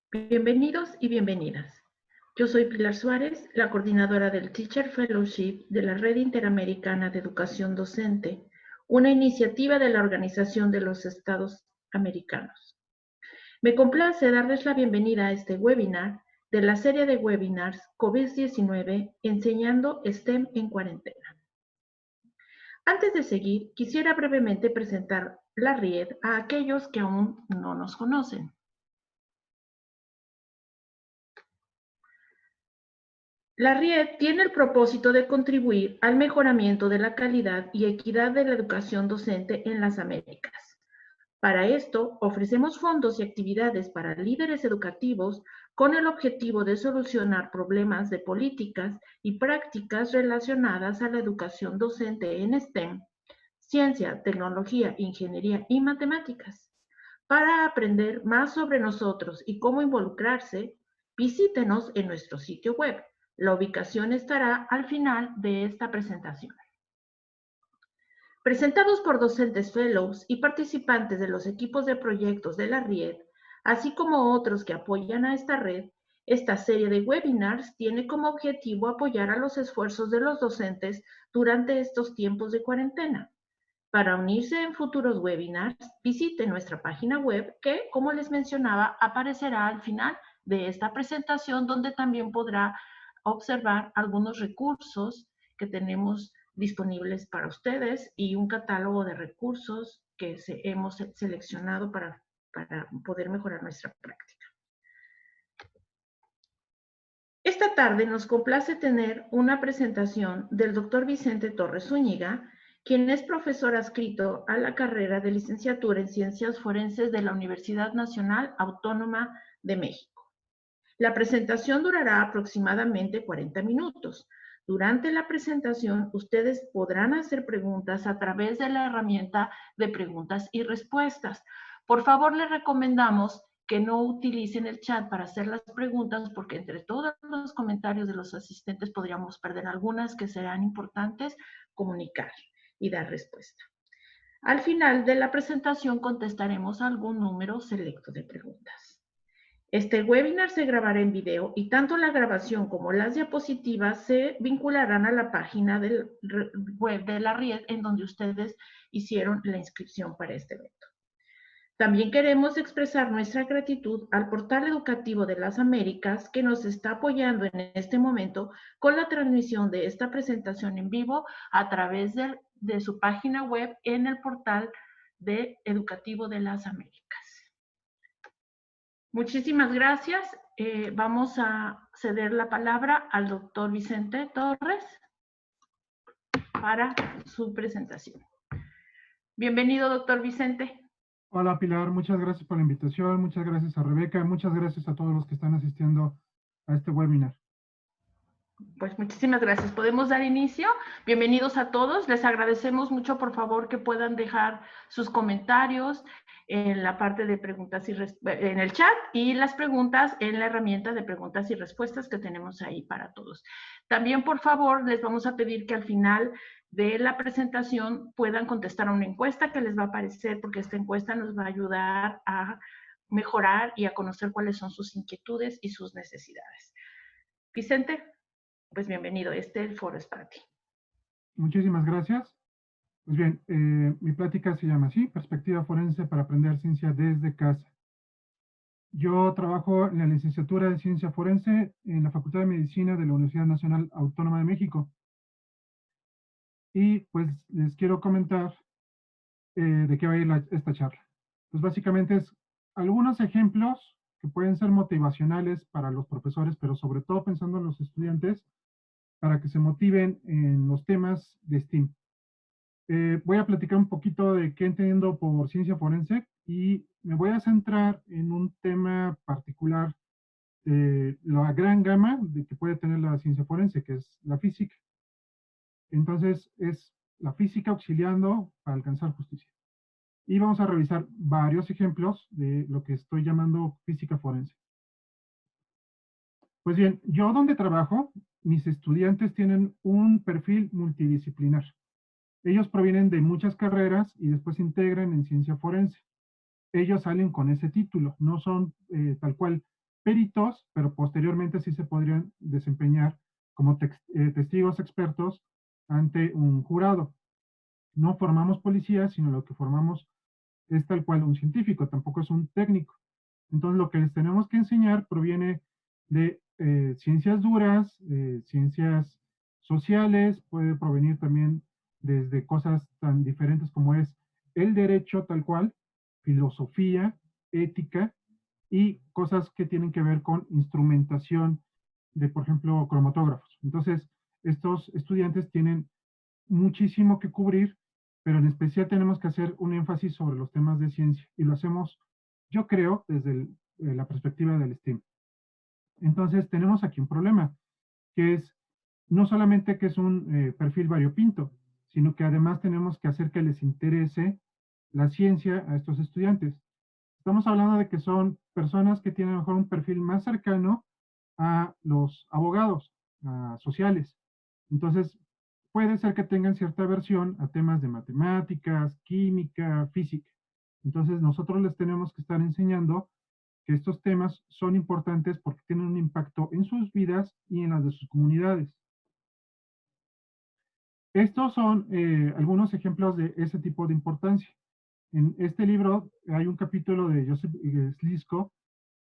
Bienvenidos y bienvenidas. Yo soy Pilar Suárez, la coordinadora del Teacher Fellowship de la Red Interamericana de Educación Docente, una iniciativa de la Organización de los Estados Americanos. Me complace darles la bienvenida a este webinar de la serie de webinars COVID-19 Enseñando STEM en Cuarentena. Antes de seguir, quisiera brevemente presentar la RIED a aquellos que aún no nos conocen. La RIED tiene el propósito de contribuir al mejoramiento de la calidad y equidad de la educación docente en las Américas. Para esto, ofrecemos fondos y actividades para líderes educativos con el objetivo de solucionar problemas de políticas y prácticas relacionadas a la educación docente en STEM, ciencia, tecnología, ingeniería y matemáticas. Para aprender más sobre nosotros y cómo involucrarse, visítenos en nuestro sitio web. La ubicación estará al final de esta presentación. Presentados por docentes fellows y participantes de los equipos de proyectos de la RIED, así como otros que apoyan a esta red, esta serie de webinars tiene como objetivo apoyar a los esfuerzos de los docentes durante estos tiempos de cuarentena. Para unirse en futuros webinars, visite nuestra página web que, como les mencionaba, aparecerá al final de esta presentación, donde también podrá observar algunos recursos que tenemos disponibles para ustedes y un catálogo de recursos que hemos seleccionado para poder mejorar nuestra práctica. Esta tarde nos complace tener una presentación del Dr. Vicente Torres Zúñiga, quien es profesor adscrito a la carrera de licenciatura en Ciencias Forenses de la Universidad Nacional Autónoma de México. La presentación durará aproximadamente 40 minutos. Durante la presentación, ustedes podrán hacer preguntas a través de la herramienta de preguntas y respuestas. Por favor, les recomendamos que no utilicen el chat para hacer las preguntas, porque entre todos los comentarios de los asistentes podríamos perder algunas que serán importantes comunicar y dar respuesta. Al final de la presentación contestaremos algún número selecto de preguntas. Este webinar se grabará en video y tanto la grabación como las diapositivas se vincularán a la página del web de la RIED en donde ustedes hicieron la inscripción para este evento. También queremos expresar nuestra gratitud al Portal Educativo de las Américas que nos está apoyando en este momento con la transmisión de esta presentación en vivo a través de su página web en el Portal Educativo de las Américas. Muchísimas gracias. Vamos a ceder la palabra al doctor Vicente Torres para su presentación. Bienvenido, doctor Vicente. Hola, Pilar. Muchas gracias por la invitación. Muchas gracias a Rebeca. Muchas gracias a todos los que están asistiendo a este webinar. Pues muchísimas gracias. ¿Podemos dar inicio? Bienvenidos a todos. Les agradecemos mucho, por favor, que puedan dejar sus comentarios en la parte de preguntas y en el chat y las preguntas en la herramienta de preguntas y respuestas que tenemos ahí para todos. También, por favor, les vamos a pedir que al final de la presentación puedan contestar a una encuesta que les va a aparecer, porque esta encuesta nos va a ayudar a mejorar y a conocer cuáles son sus inquietudes y sus necesidades. Vicente, pues bienvenido, el foro es para ti. Muchísimas gracias. Pues bien, mi plática se llama así, Perspectiva Forense para aprender ciencia desde casa. Yo trabajo en la licenciatura de Ciencia Forense en la Facultad de Medicina de la Universidad Nacional Autónoma de México. Y pues les quiero comentar de qué va a ir esta charla. Pues básicamente es algunos ejemplos que pueden ser motivacionales para los profesores, pero sobre todo pensando en los estudiantes, para que se motiven en los temas de STEAM. Voy a platicar un poquito de qué entiendo por ciencia forense y me voy a centrar en un tema particular de la gran gama de que puede tener la ciencia forense, que es la física. Entonces, es la física auxiliando para alcanzar justicia. Y vamos a revisar varios ejemplos de lo que estoy llamando física forense. Pues bien, yo donde trabajo, mis estudiantes tienen un perfil multidisciplinar. Ellos provienen de muchas carreras y después se integran en ciencia forense. Ellos salen con ese título, no son tal cual peritos, pero posteriormente sí se podrían desempeñar como testigos expertos ante un jurado. No formamos policías, sino lo que formamos es tal cual un científico, tampoco es un técnico. Entonces, lo que les tenemos que enseñar proviene de ciencias duras, ciencias sociales, puede provenir también desde cosas tan diferentes como es el derecho tal cual, filosofía, ética y cosas que tienen que ver con instrumentación de, por ejemplo, cromatógrafos. Entonces, estos estudiantes tienen muchísimo que cubrir, pero en especial tenemos que hacer un énfasis sobre los temas de ciencia y lo hacemos, yo creo, desde la perspectiva del STEAM. Entonces, tenemos aquí un problema, que es no solamente que es un perfil variopinto, sino que además tenemos que hacer que les interese la ciencia a estos estudiantes. Estamos hablando de que son personas que tienen a lo mejor un perfil más cercano a los abogados sociales. Entonces, puede ser que tengan cierta aversión a temas de matemáticas, química, física. Entonces, nosotros les tenemos que estar enseñando que estos temas son importantes porque tienen un impacto en sus vidas y en las de sus comunidades. Estos son algunos ejemplos de ese tipo de importancia. En este libro hay un capítulo de Joseph Slisko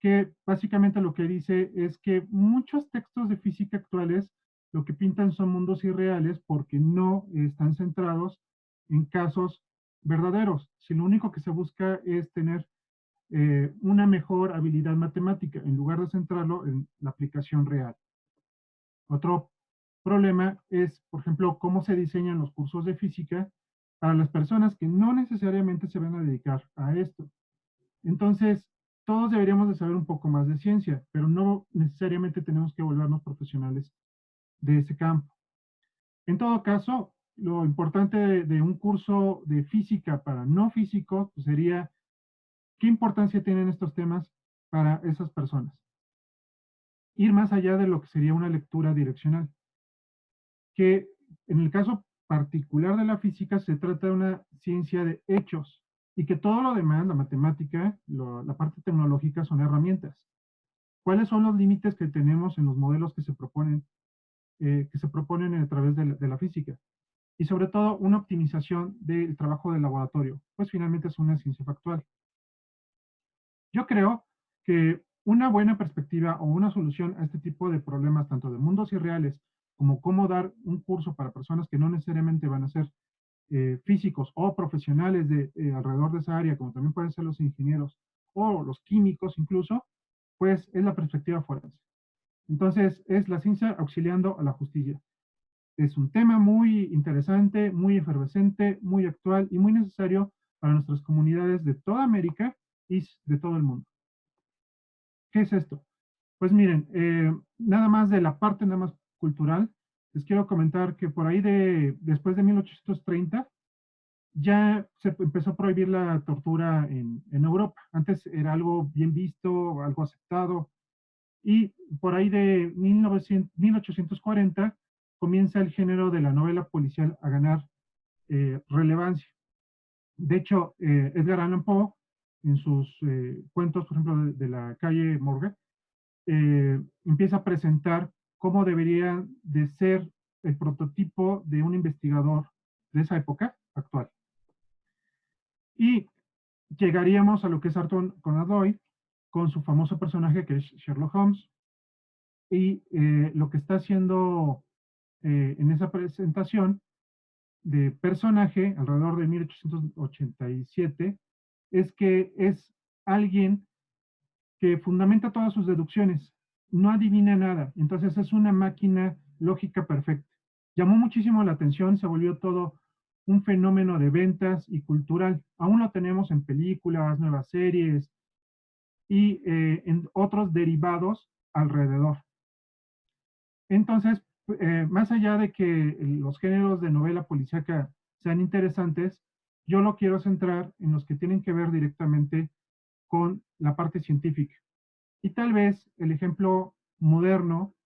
que básicamente lo que dice es que muchos textos de física actuales lo que pintan son mundos irreales porque no están centrados en casos verdaderos, si lo único que se busca es tener una mejor habilidad matemática en lugar de centrarlo en la aplicación real. Otro problema es, por ejemplo, cómo se diseñan los cursos de física para las personas que no necesariamente se van a dedicar a esto. Entonces, todos deberíamos de saber un poco más de ciencia, pero no necesariamente tenemos que volvernos profesionales de ese campo. En todo caso, lo importante de un curso de física para no físicos pues sería qué importancia tienen estos temas para esas personas. Ir más allá de lo que sería una lectura direccional, que en el caso particular de la física se trata de una ciencia de hechos y que todo lo demás, la matemática, la parte tecnológica son herramientas. ¿Cuáles son los límites que tenemos en los modelos que se proponen a través de la física? Y sobre todo, una optimización del trabajo del laboratorio, pues finalmente es una ciencia factual. Yo creo que una buena perspectiva o una solución a este tipo de problemas, tanto de mundos irreales como cómo dar un curso para personas que no necesariamente van a ser físicos o profesionales alrededor de esa área, como también pueden ser los ingenieros o los químicos incluso, pues es la perspectiva forense. Entonces, es la ciencia auxiliando a la justicia. Es un tema muy interesante, muy efervescente, muy actual y muy necesario para nuestras comunidades de toda América y de todo el mundo. ¿Qué es esto? Pues miren, nada más de la parte nada más cultural, les quiero comentar que por ahí después de 1830 ya se empezó a prohibir la tortura en Europa. Antes era algo bien visto, algo aceptado, y por ahí de 1840 comienza el género de la novela policial a ganar relevancia. De hecho, Edgar Allan Poe, en sus cuentos, por ejemplo, de la calle Morgue, empieza a presentar cómo debería de ser el prototipo de un investigador de esa época actual. Y llegaríamos a lo que es Arthur Conan Doyle, con su famoso personaje que es Sherlock Holmes, y lo que está haciendo en esa presentación de personaje, alrededor de 1887, es que es alguien que fundamenta todas sus deducciones, no adivina nada, entonces es una máquina lógica perfecta. Llamó muchísimo la atención, se volvió todo un fenómeno de ventas y cultural. Aún lo tenemos en películas, nuevas series y en otros derivados alrededor. Entonces, más allá de que los géneros de novela policíaca sean interesantes, yo lo quiero centrar en los que tienen que ver directamente con la parte científica. Y tal vez el ejemplo moderno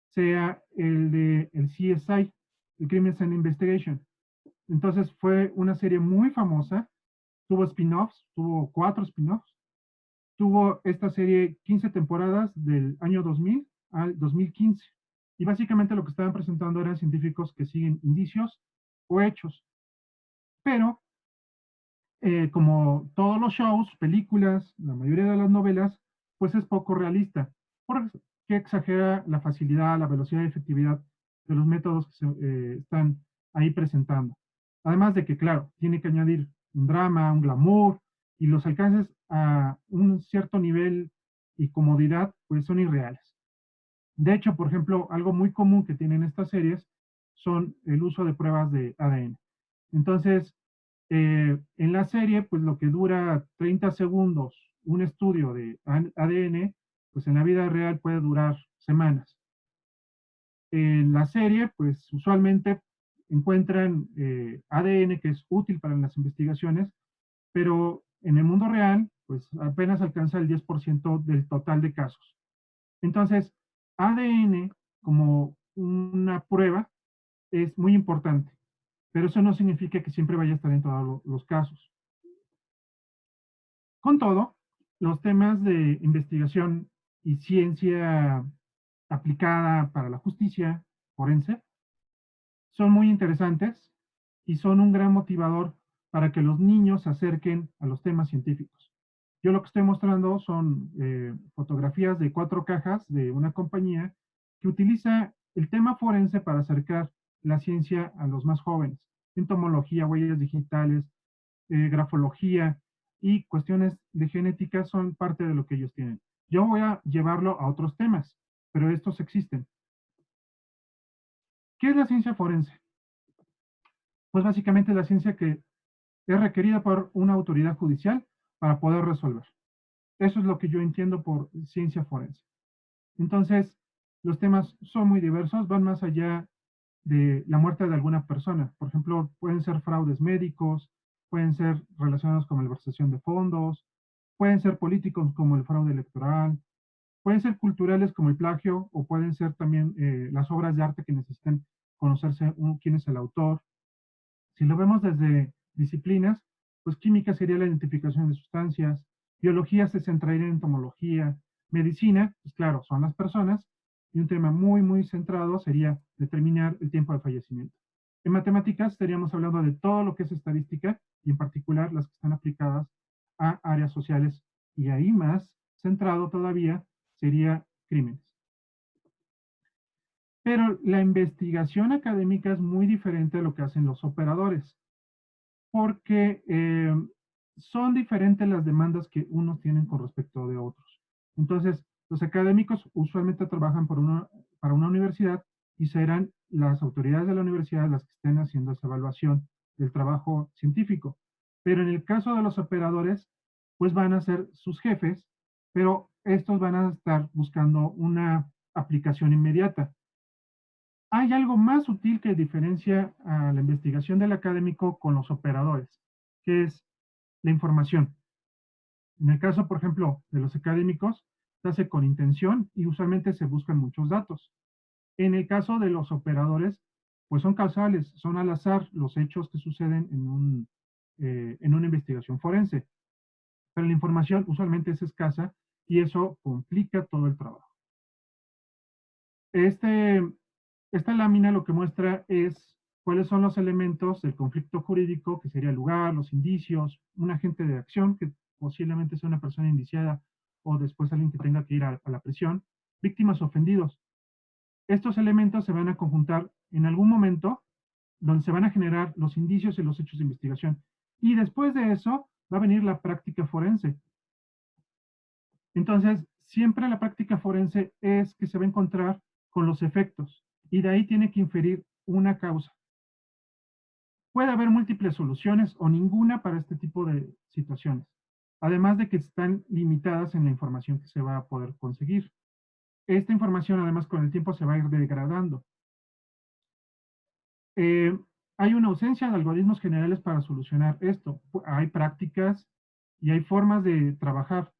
sea el de el CSI, el Crimes and Investigation. Entonces fue una serie muy famosa, tuvo spin-offs, tuvo 4 spin-offs, tuvo esta serie 15 temporadas del año 2000 al 2015. Y básicamente lo que estaban presentando eran científicos que siguen indicios o hechos. Pero, como todos los shows, películas, la mayoría de las novelas, pues es poco realista, porque exagera la facilidad, la velocidad y efectividad de los métodos que se están ahí presentando. Además de que, claro, tiene que añadir un drama, un glamour, y los alcances a un cierto nivel y comodidad, pues son irreales. De hecho, por ejemplo, algo muy común que tienen estas series son el uso de pruebas de ADN. Entonces, en la serie, pues lo que dura 30 segundos un estudio de ADN, pues en la vida real puede durar semanas. En la serie, pues usualmente encuentran ADN que es útil para las investigaciones, pero en el mundo real, pues apenas alcanza el 10% del total de casos. Entonces, ADN como una prueba es muy importante, pero eso no significa que siempre vaya a estar en todos los casos. Con todo, los temas de investigación y ciencia aplicada para la justicia forense son muy interesantes y son un gran motivador para que los niños se acerquen a los temas científicos. Yo lo que estoy mostrando son fotografías de 4 cajas de una compañía que utiliza el tema forense para acercar la ciencia a los más jóvenes. Entomología, huellas digitales, grafología y cuestiones de genética son parte de lo que ellos tienen. Yo voy a llevarlo a otros temas, pero estos existen. ¿Qué es la ciencia forense? Pues básicamente la ciencia que es requerida por una autoridad judicial para poder resolver. Eso es lo que yo entiendo por ciencia forense. Entonces, los temas son muy diversos, van más allá de la muerte de alguna persona. Por ejemplo, pueden ser fraudes médicos, pueden ser relacionados con malversación de fondos, pueden ser políticos como el fraude electoral, pueden ser culturales como el plagio, o pueden ser también las obras de arte que necesitan conocerse quién es el autor. Si lo vemos desde disciplinas, pues química sería la identificación de sustancias, biología se centraría en entomología, medicina, pues claro, son las personas, y un tema muy, muy centrado sería determinar el tiempo de fallecimiento. En matemáticas estaríamos hablando de todo lo que es estadística, y en particular las que están aplicadas a áreas sociales, y ahí más centrado todavía sería crímenes. Pero la investigación académica es muy diferente a lo que hacen los operadores, porque son diferentes las demandas que unos tienen con respecto de otros. Entonces, los académicos usualmente trabajan para una universidad y serán las autoridades de la universidad las que estén haciendo esa evaluación del trabajo científico. Pero en el caso de los operadores, pues van a ser sus jefes, pero estos van a estar buscando una aplicación inmediata. Hay algo más sutil que diferencia a la investigación del académico con los operadores, que es la información. En el caso, por ejemplo, de los académicos, se hace con intención y usualmente se buscan muchos datos. En el caso de los operadores, pues son causales, son al azar los hechos que suceden en una investigación forense. Pero la información usualmente es escasa y eso complica todo el trabajo. Este, esta lámina lo que muestra es cuáles son los elementos del conflicto jurídico, que sería el lugar, los indicios, un agente de acción, que posiblemente sea una persona indiciada o después alguien que tenga que ir a la prisión, víctimas ofendidos. Estos elementos se van a conjuntar en algún momento donde se van a generar los indicios y los hechos de investigación. Y después de eso va a venir la práctica forense. Entonces, siempre la práctica forense es que se va a encontrar con los efectos y de ahí tiene que inferir una causa. Puede haber múltiples soluciones o ninguna para este tipo de situaciones, además de que están limitadas en la información que se va a poder conseguir. Esta información, además, con el tiempo se va a ir degradando. Eh, Hay una ausencia de algoritmos generales para solucionar esto. Hay prácticas y hay formas de trabajar,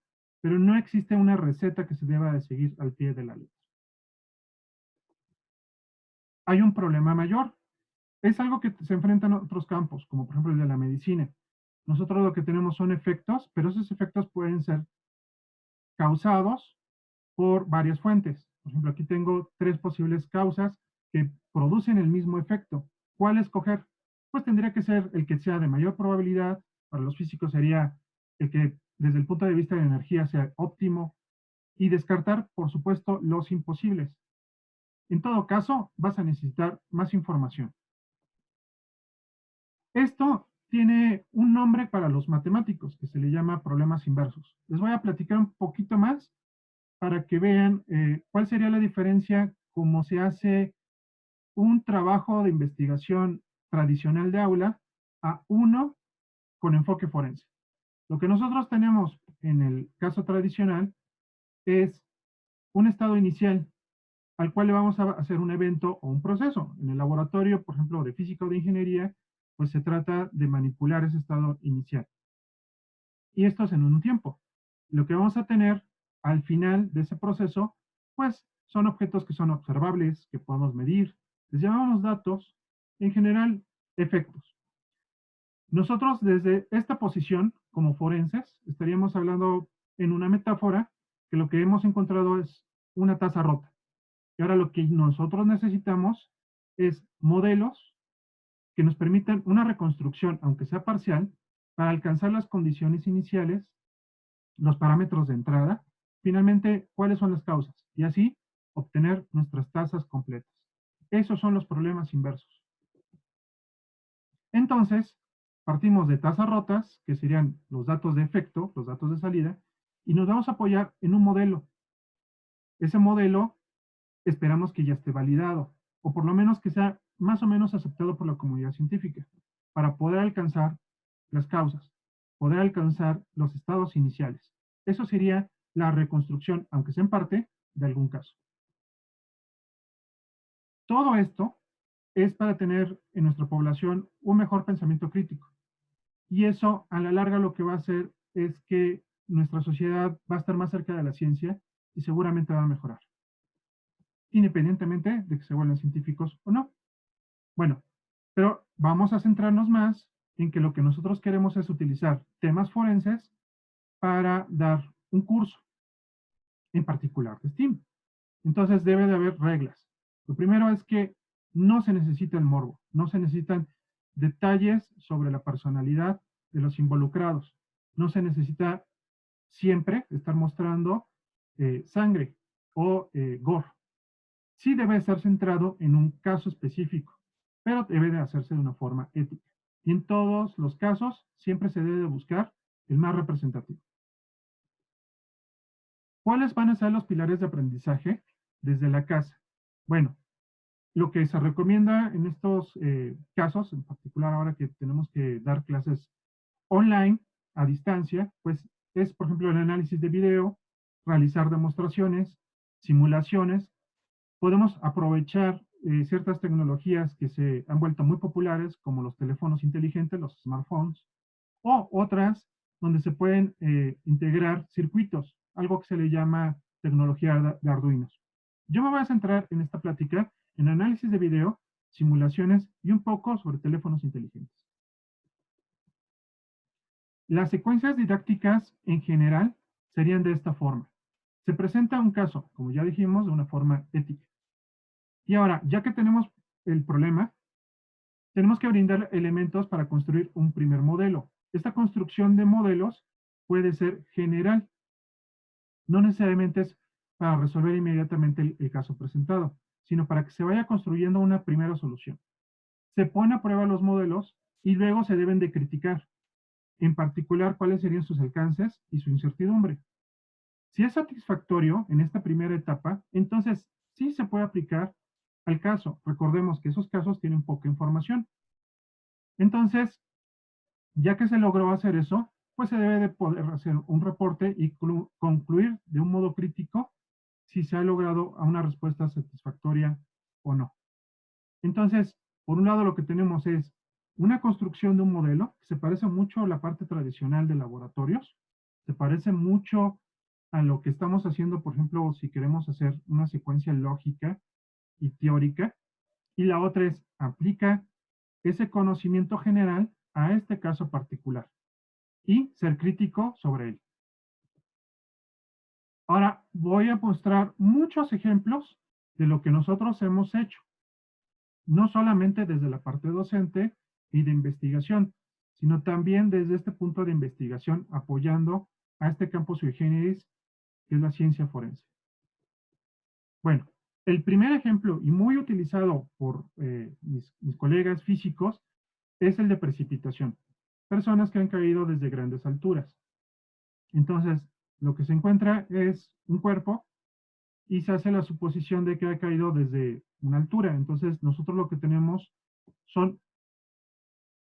pero no existe una receta que se deba de seguir al pie de la letra. Hay un problema mayor. Es algo que se enfrenta en otros campos, como por ejemplo el de la medicina. Nosotros lo que tenemos son efectos, pero esos efectos pueden ser causados por varias fuentes. Por ejemplo, aquí tengo 3 posibles causas que producen el mismo efecto. ¿Cuál escoger? Pues tendría que ser el que sea de mayor probabilidad. Para los físicos sería el que desde el punto de vista de energía sea óptimo, y descartar, por supuesto, los imposibles. En todo caso, vas a necesitar más información. Esto tiene un nombre para los matemáticos que se le llama problemas inversos. Les voy a platicar un poquito más para que vean cuál sería la diferencia cómo se hace un trabajo de investigación tradicional de aula a uno con enfoque forense. Lo que nosotros tenemos en el caso tradicional es un estado inicial al cual le vamos a hacer un evento o un proceso. En el laboratorio, por ejemplo, de física o de ingeniería, pues se trata de manipular ese estado inicial. Y esto es en un tiempo. Lo que vamos a tener al final de ese proceso, pues son objetos que son observables, que podemos medir. Les llamamos datos, en general, efectos. Nosotros desde esta posición, como forenses, estaríamos hablando en una metáfora que lo que hemos encontrado es una taza rota. Y ahora lo que nosotros necesitamos es modelos que nos permitan una reconstrucción, aunque sea parcial, para alcanzar las condiciones iniciales, los parámetros de entrada, finalmente, cuáles son las causas, y así obtener nuestras tasas completas. Esos son los problemas inversos. Entonces, partimos de tasas rotas, que serían los datos de efecto, los datos de salida, y nos vamos a apoyar en un modelo. Ese modelo esperamos que ya esté validado, o por lo menos que sea más o menos aceptado por la comunidad científica, para poder alcanzar las causas, poder alcanzar los estados iniciales. Eso sería la reconstrucción, aunque sea en parte, de algún caso. Todo esto es para tener en nuestra población un mejor pensamiento crítico. Y eso, a la larga, lo que va a hacer es que nuestra sociedad va a estar más cerca de la ciencia y seguramente va a mejorar, independientemente de que se vuelvan científicos o no. Bueno, pero vamos a centrarnos más en que lo que nosotros queremos es utilizar temas forenses para dar un curso, en particular de STEAM. Entonces debe de haber reglas. Lo primero es que no se necesita el morbo, no se necesitan detalles sobre la personalidad de los involucrados, no se necesita siempre estar mostrando sangre o gore. Sí debe estar centrado en un caso específico, pero debe de hacerse de una forma ética. Y en todos los casos siempre se debe de buscar el más representativo. ¿Cuáles van a ser los pilares de aprendizaje desde la casa? Bueno, lo que se recomienda en estos casos, en particular ahora que tenemos que dar clases online, a distancia, pues es, por ejemplo, el análisis de video, realizar demostraciones, simulaciones. Podemos aprovechar ciertas tecnologías que se han vuelto muy populares, como los teléfonos inteligentes, los smartphones, o otras donde se pueden integrar circuitos, algo que se le llama tecnología de Arduinos. Yo me voy a centrar en esta plática en análisis de video, simulaciones y un poco sobre teléfonos inteligentes. Las secuencias didácticas en general serían de esta forma. Se presenta un caso, como ya dijimos, de una forma ética. Y ahora, ya que tenemos el problema, tenemos que brindar elementos para construir un primer modelo. Esta construcción de modelos puede ser general, no necesariamente es para resolver inmediatamente el caso presentado, sino para que se vaya construyendo una primera solución. Se pone a prueba los modelos y luego se deben de criticar, en particular cuáles serían sus alcances y su incertidumbre. Si es satisfactorio en esta primera etapa, entonces sí se puede aplicar al caso. Recordemos que esos casos tienen poca información. Entonces, ya que se logró hacer eso, pues se debe de poder hacer un reporte y concluir de un modo crítico si se ha logrado a una respuesta satisfactoria o no. Entonces, por un lado lo que tenemos es una construcción de un modelo que se parece mucho a la parte tradicional de laboratorios, se parece mucho a lo que estamos haciendo, por ejemplo, si queremos hacer una secuencia lógica y teórica, y la otra es aplica ese conocimiento general a este caso particular y ser crítico sobre él. Ahora voy a mostrar muchos ejemplos de lo que nosotros hemos hecho, no solamente desde la parte docente y de investigación, sino también desde este punto de investigación apoyando a este campo sui generis que es la ciencia forense. Bueno, el primer ejemplo y muy utilizado por mis colegas físicos es el de precipitación. Personas que han caído desde grandes alturas. Entonces, lo que se encuentra es un cuerpo y se hace la suposición de que ha caído desde una altura. Entonces, nosotros lo que tenemos son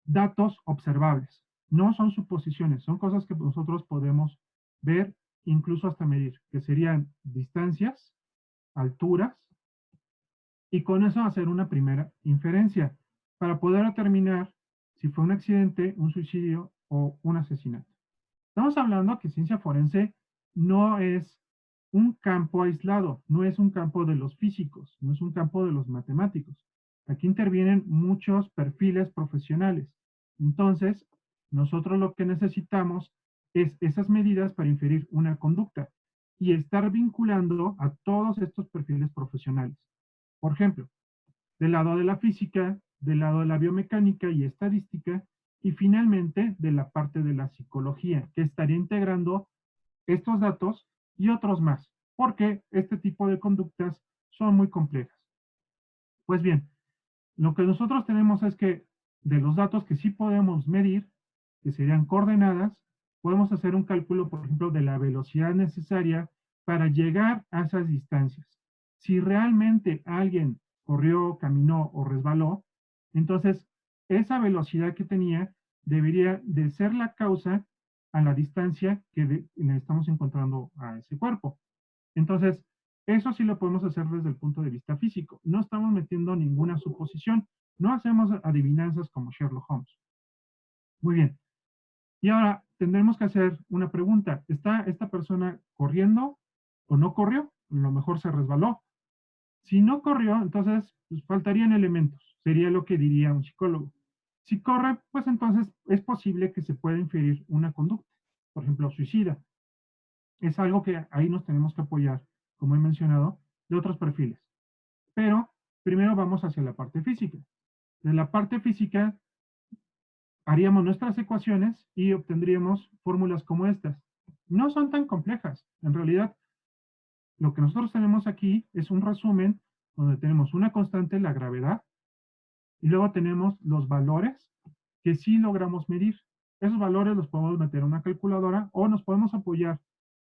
datos observables, no son suposiciones, son cosas que nosotros podemos ver, incluso hasta medir, que serían distancias, alturas, y con eso hacer una primera inferencia para poder determinar si fue un accidente, un suicidio o un asesinato. Estamos hablando que ciencia forense no es un campo aislado, no es un campo de los físicos, no es un campo de los matemáticos. Aquí intervienen muchos perfiles profesionales. Entonces, nosotros lo que necesitamos es esas medidas para inferir una conducta y estar vinculando a todos estos perfiles profesionales. Por ejemplo, del lado de la física, del lado de la biomecánica y estadística, y finalmente de la parte de la psicología, que estaría integrando estos datos y otros más, porque este tipo de conductas son muy complejas. Pues bien, lo que nosotros tenemos es que de los datos que sí podemos medir, que serían coordenadas, podemos hacer un cálculo, por ejemplo, de la velocidad necesaria para llegar a esas distancias. Si realmente alguien corrió, caminó o resbaló, entonces esa velocidad que tenía debería de ser la causa a la distancia que le estamos encontrando a ese cuerpo. Entonces, eso sí lo podemos hacer desde el punto de vista físico. No estamos metiendo ninguna suposición. No hacemos adivinanzas como Sherlock Holmes. Muy bien. Y ahora tendremos que hacer una pregunta. ¿Está esta persona corriendo o no corrió? A lo mejor se resbaló. Si no corrió, entonces pues, faltarían elementos. Sería lo que diría un psicólogo. Si corre, pues entonces es posible que se pueda inferir una conducta. Por ejemplo, suicida. Es algo que ahí nos tenemos que apoyar, como he mencionado, de otros perfiles. Pero primero vamos hacia la parte física. De la parte física haríamos nuestras ecuaciones y obtendríamos fórmulas como estas. No son tan complejas. En realidad, lo que nosotros tenemos aquí es un resumen donde tenemos una constante, la gravedad, y luego tenemos los valores que sí logramos medir. Esos valores los podemos meter en una calculadora o nos podemos apoyar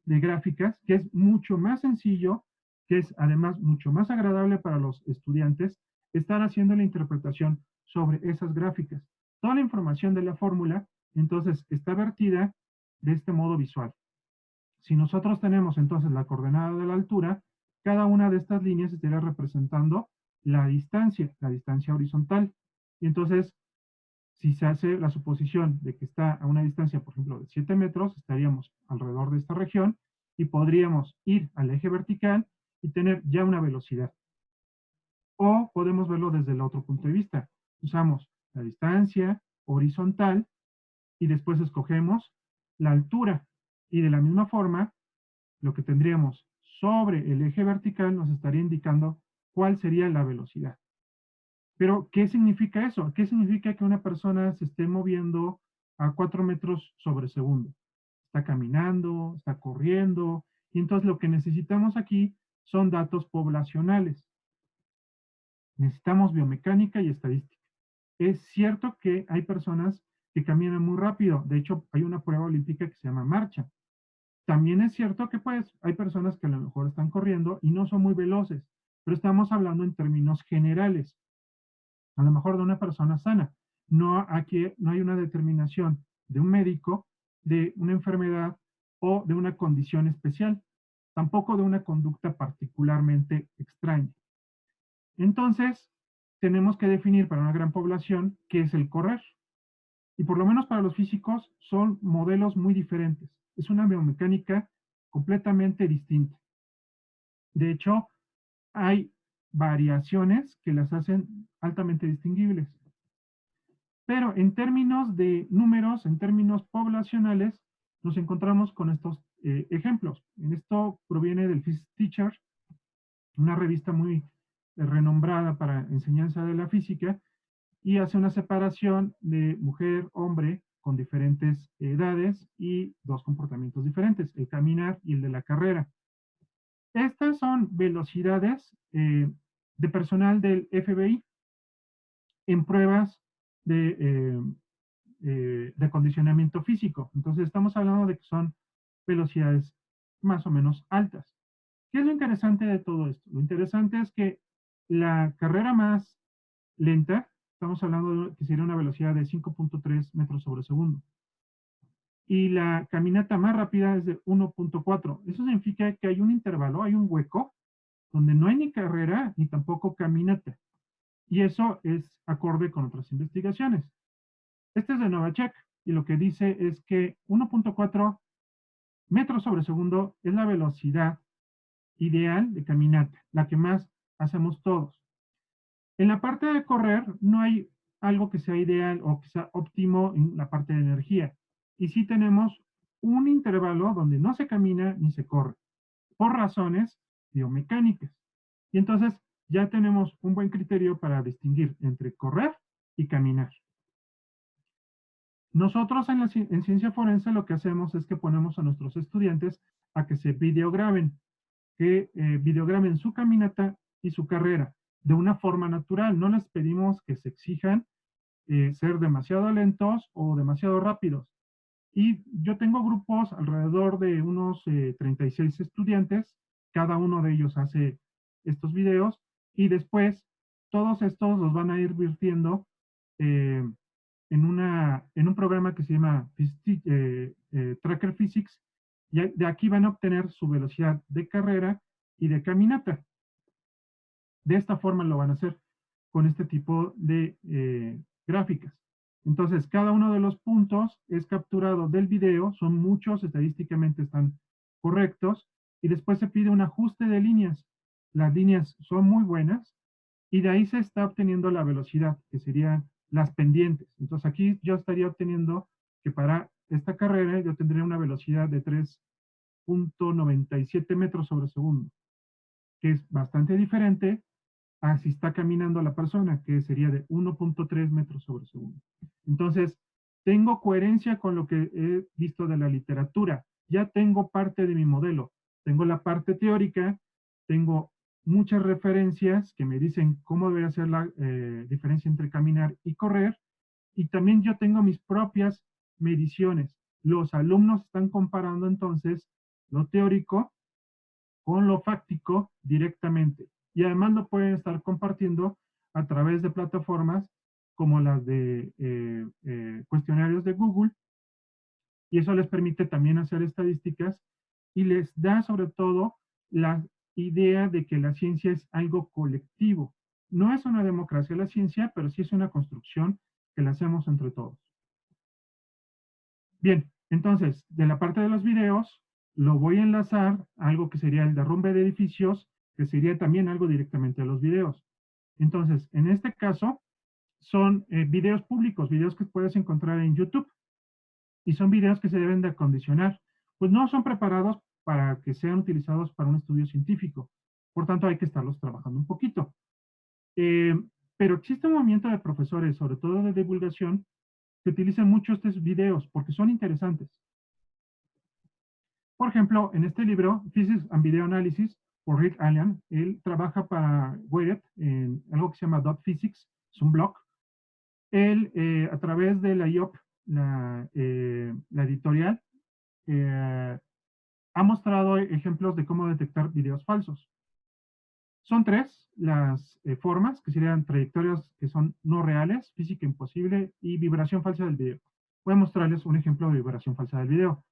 de gráficas, que es mucho más sencillo, que es además mucho más agradable para los estudiantes estar haciendo la interpretación sobre esas gráficas. Toda la información de la fórmula, entonces, está vertida de este modo visual. Si nosotros tenemos entonces la coordenada de la altura, cada una de estas líneas estaría representando la distancia horizontal. Y entonces, si se hace la suposición de que está a una distancia, por ejemplo, de 7 metros, estaríamos alrededor de esta región y podríamos ir al eje vertical y tener ya una velocidad. O podemos verlo desde el otro punto de vista. Usamos la distancia horizontal y después escogemos la altura. Y de la misma forma, lo que tendríamos sobre el eje vertical nos estaría indicando cuál sería la velocidad. Pero, ¿qué significa eso? ¿Qué significa que una persona se esté moviendo a 4 metros sobre segundo? Está caminando, está corriendo, y entonces lo que necesitamos aquí son datos poblacionales. Necesitamos biomecánica y estadística. Es cierto que hay personas que caminan muy rápido, de hecho hay una prueba olímpica que se llama marcha. También es cierto que pues hay personas que a lo mejor están corriendo y no son muy veloces, pero estamos hablando en términos generales, a lo mejor de una persona sana. No, aquí no hay una determinación de un médico, de una enfermedad o de una condición especial, tampoco de una conducta particularmente extraña. Entonces, tenemos que definir para una gran población qué es el correr. Y por lo menos para los físicos son modelos muy diferentes. Es una biomecánica completamente distinta. De hecho, hay variaciones que las hacen altamente distinguibles. Pero en términos de números, en términos poblacionales, nos encontramos con estos ejemplos. En esto proviene del Physics Teacher, una revista muy renombrada para enseñanza de la física, y hace una separación de mujer, hombre, con diferentes edades y dos comportamientos diferentes, el caminar y el de la carrera. Estas son velocidades de personal del FBI en pruebas de acondicionamiento físico. Entonces estamos hablando de que son velocidades más o menos altas. ¿Qué es lo interesante de todo esto? Lo interesante es que la carrera más lenta, estamos hablando de que sería una velocidad de 5.3 metros sobre segundo. Y la caminata más rápida es de 1.4. Eso significa que hay un intervalo, hay un hueco, donde no hay ni carrera ni tampoco caminata. Y eso es acorde con otras investigaciones. Este es de Novacek y lo que dice es que 1.4 metros sobre segundo es la velocidad ideal de caminata, la que más hacemos todos. En la parte de correr no hay algo que sea ideal o que sea óptimo en la parte de energía. Y sí tenemos un intervalo donde no se camina ni se corre, por razones biomecánicas. Y entonces ya tenemos un buen criterio para distinguir entre correr y caminar. Nosotros en ciencia forense lo que hacemos es que ponemos a nuestros estudiantes a que se videograben, que videograben su caminata y su carrera de una forma natural. No les pedimos que se exijan ser demasiado lentos o demasiado rápidos. Y yo tengo grupos alrededor de unos 36 estudiantes, cada uno de ellos hace estos videos y después todos estos los van a ir virtiendo eh, en un programa que se llama Tracker Physics, y de aquí van a obtener su velocidad de carrera y de caminata. De esta forma lo van a hacer con este tipo de gráficas. Entonces, cada uno de los puntos es capturado del video, son muchos, estadísticamente están correctos, y después se pide un ajuste de líneas. Las líneas son muy buenas, y de ahí se está obteniendo la velocidad, que serían las pendientes. Entonces, aquí yo estaría obteniendo que para esta carrera yo tendría una velocidad de 3.97 metros sobre segundo, que es bastante diferente a si está caminando la persona, que sería de 1.3 metros sobre segundo. Entonces, tengo coherencia con lo que he visto de la literatura. Ya tengo parte de mi modelo. Tengo la parte teórica, tengo muchas referencias que me dicen cómo debería ser la diferencia entre caminar y correr, y también yo tengo mis propias mediciones. Los alumnos están comparando entonces lo teórico con lo fáctico directamente. Y además lo pueden estar compartiendo a través de plataformas como las de cuestionarios de Google, y eso les permite también hacer estadísticas y les da sobre todo la idea de que la ciencia es algo colectivo. No es una democracia la ciencia, pero sí es una construcción que la hacemos entre todos. Bien, entonces, de la parte de los videos, lo voy a enlazar a algo que sería el derrumbe de edificios, que sería también algo directamente de los videos. Entonces, en este caso, son videos públicos, videos que puedes encontrar en YouTube, y son videos que se deben de acondicionar. Pues no son preparados para que sean utilizados para un estudio científico, por tanto hay que estarlos trabajando un poquito. Eh, pero existe un movimiento de profesores, sobre todo de divulgación, que utilizan mucho estos videos porque son interesantes. Por ejemplo, en este libro, Physics and Video Analysis, por Rick Allen, él trabaja para Wired en algo que se llama Dot Physics, es un blog. Él, a través de la IOP, la editorial, ha mostrado ejemplos de cómo detectar videos falsos. Son tres las formas, que serían trayectorias que son no reales, física imposible y vibración falsa del video. Voy a mostrarles un ejemplo de vibración falsa del video.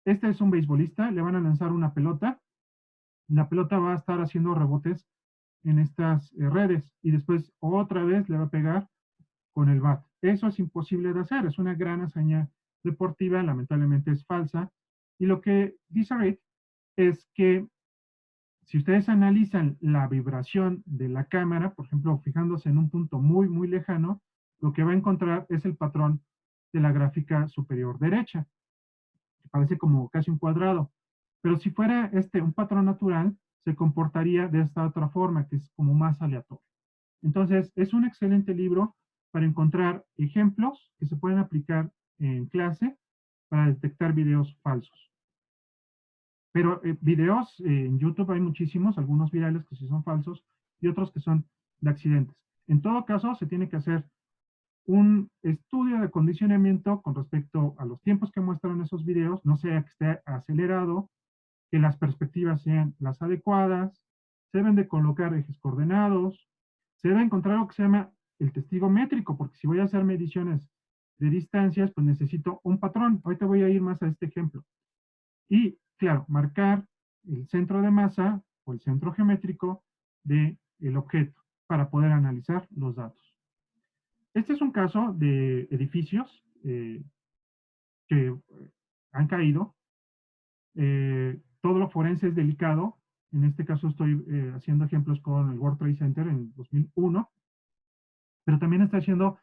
Este es un beisbolista, le van a lanzar una pelota, la pelota va a estar haciendo rebotes en estas redes y después otra vez le va a pegar con el bat. Eso es imposible de hacer, es una gran hazaña deportiva, lamentablemente es falsa. Y lo que dice Rick es que si ustedes analizan la vibración de la cámara, por ejemplo, fijándose en un punto muy, muy lejano, lo que va a encontrar es el patrón de la gráfica superior derecha, que parece como casi un cuadrado. Pero si fuera un patrón natural, se comportaría de esta otra forma, que es como más aleatorio. Entonces, es un excelente libro para encontrar ejemplos que se pueden aplicar en clase para detectar videos falsos. Pero videos en YouTube hay muchísimos, algunos virales que sí son falsos y otros que son de accidentes. En todo caso, se tiene que hacer un estudio de condicionamiento con respecto a los tiempos que muestran esos videos, no sea que esté acelerado, que las perspectivas sean las adecuadas, se deben de colocar ejes coordenados, se debe encontrar lo que se llama el testigo métrico, porque si voy a hacer mediciones de distancias, pues necesito un patrón. Ahorita voy a ir más a este ejemplo. Y, claro, marcar el centro de masa o el centro geométrico del objeto para poder analizar los datos. Este es un caso de edificios que han caído. Todo lo forense es delicado. En este caso estoy haciendo ejemplos con el World Trade Center en 2001, pero también estoy haciendo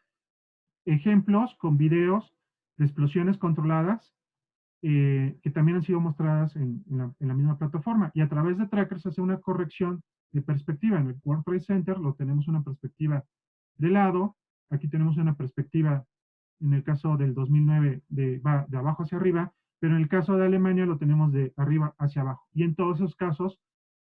ejemplos con videos de explosiones controladas que también han sido mostradas en la misma plataforma. Y a través de trackers se hace una corrección de perspectiva. En el World Trade Center lo tenemos una perspectiva de lado, aquí tenemos una perspectiva, en el caso del 2009, va de abajo hacia arriba, pero en el caso de Alemania lo tenemos de arriba hacia abajo. Y en todos esos casos,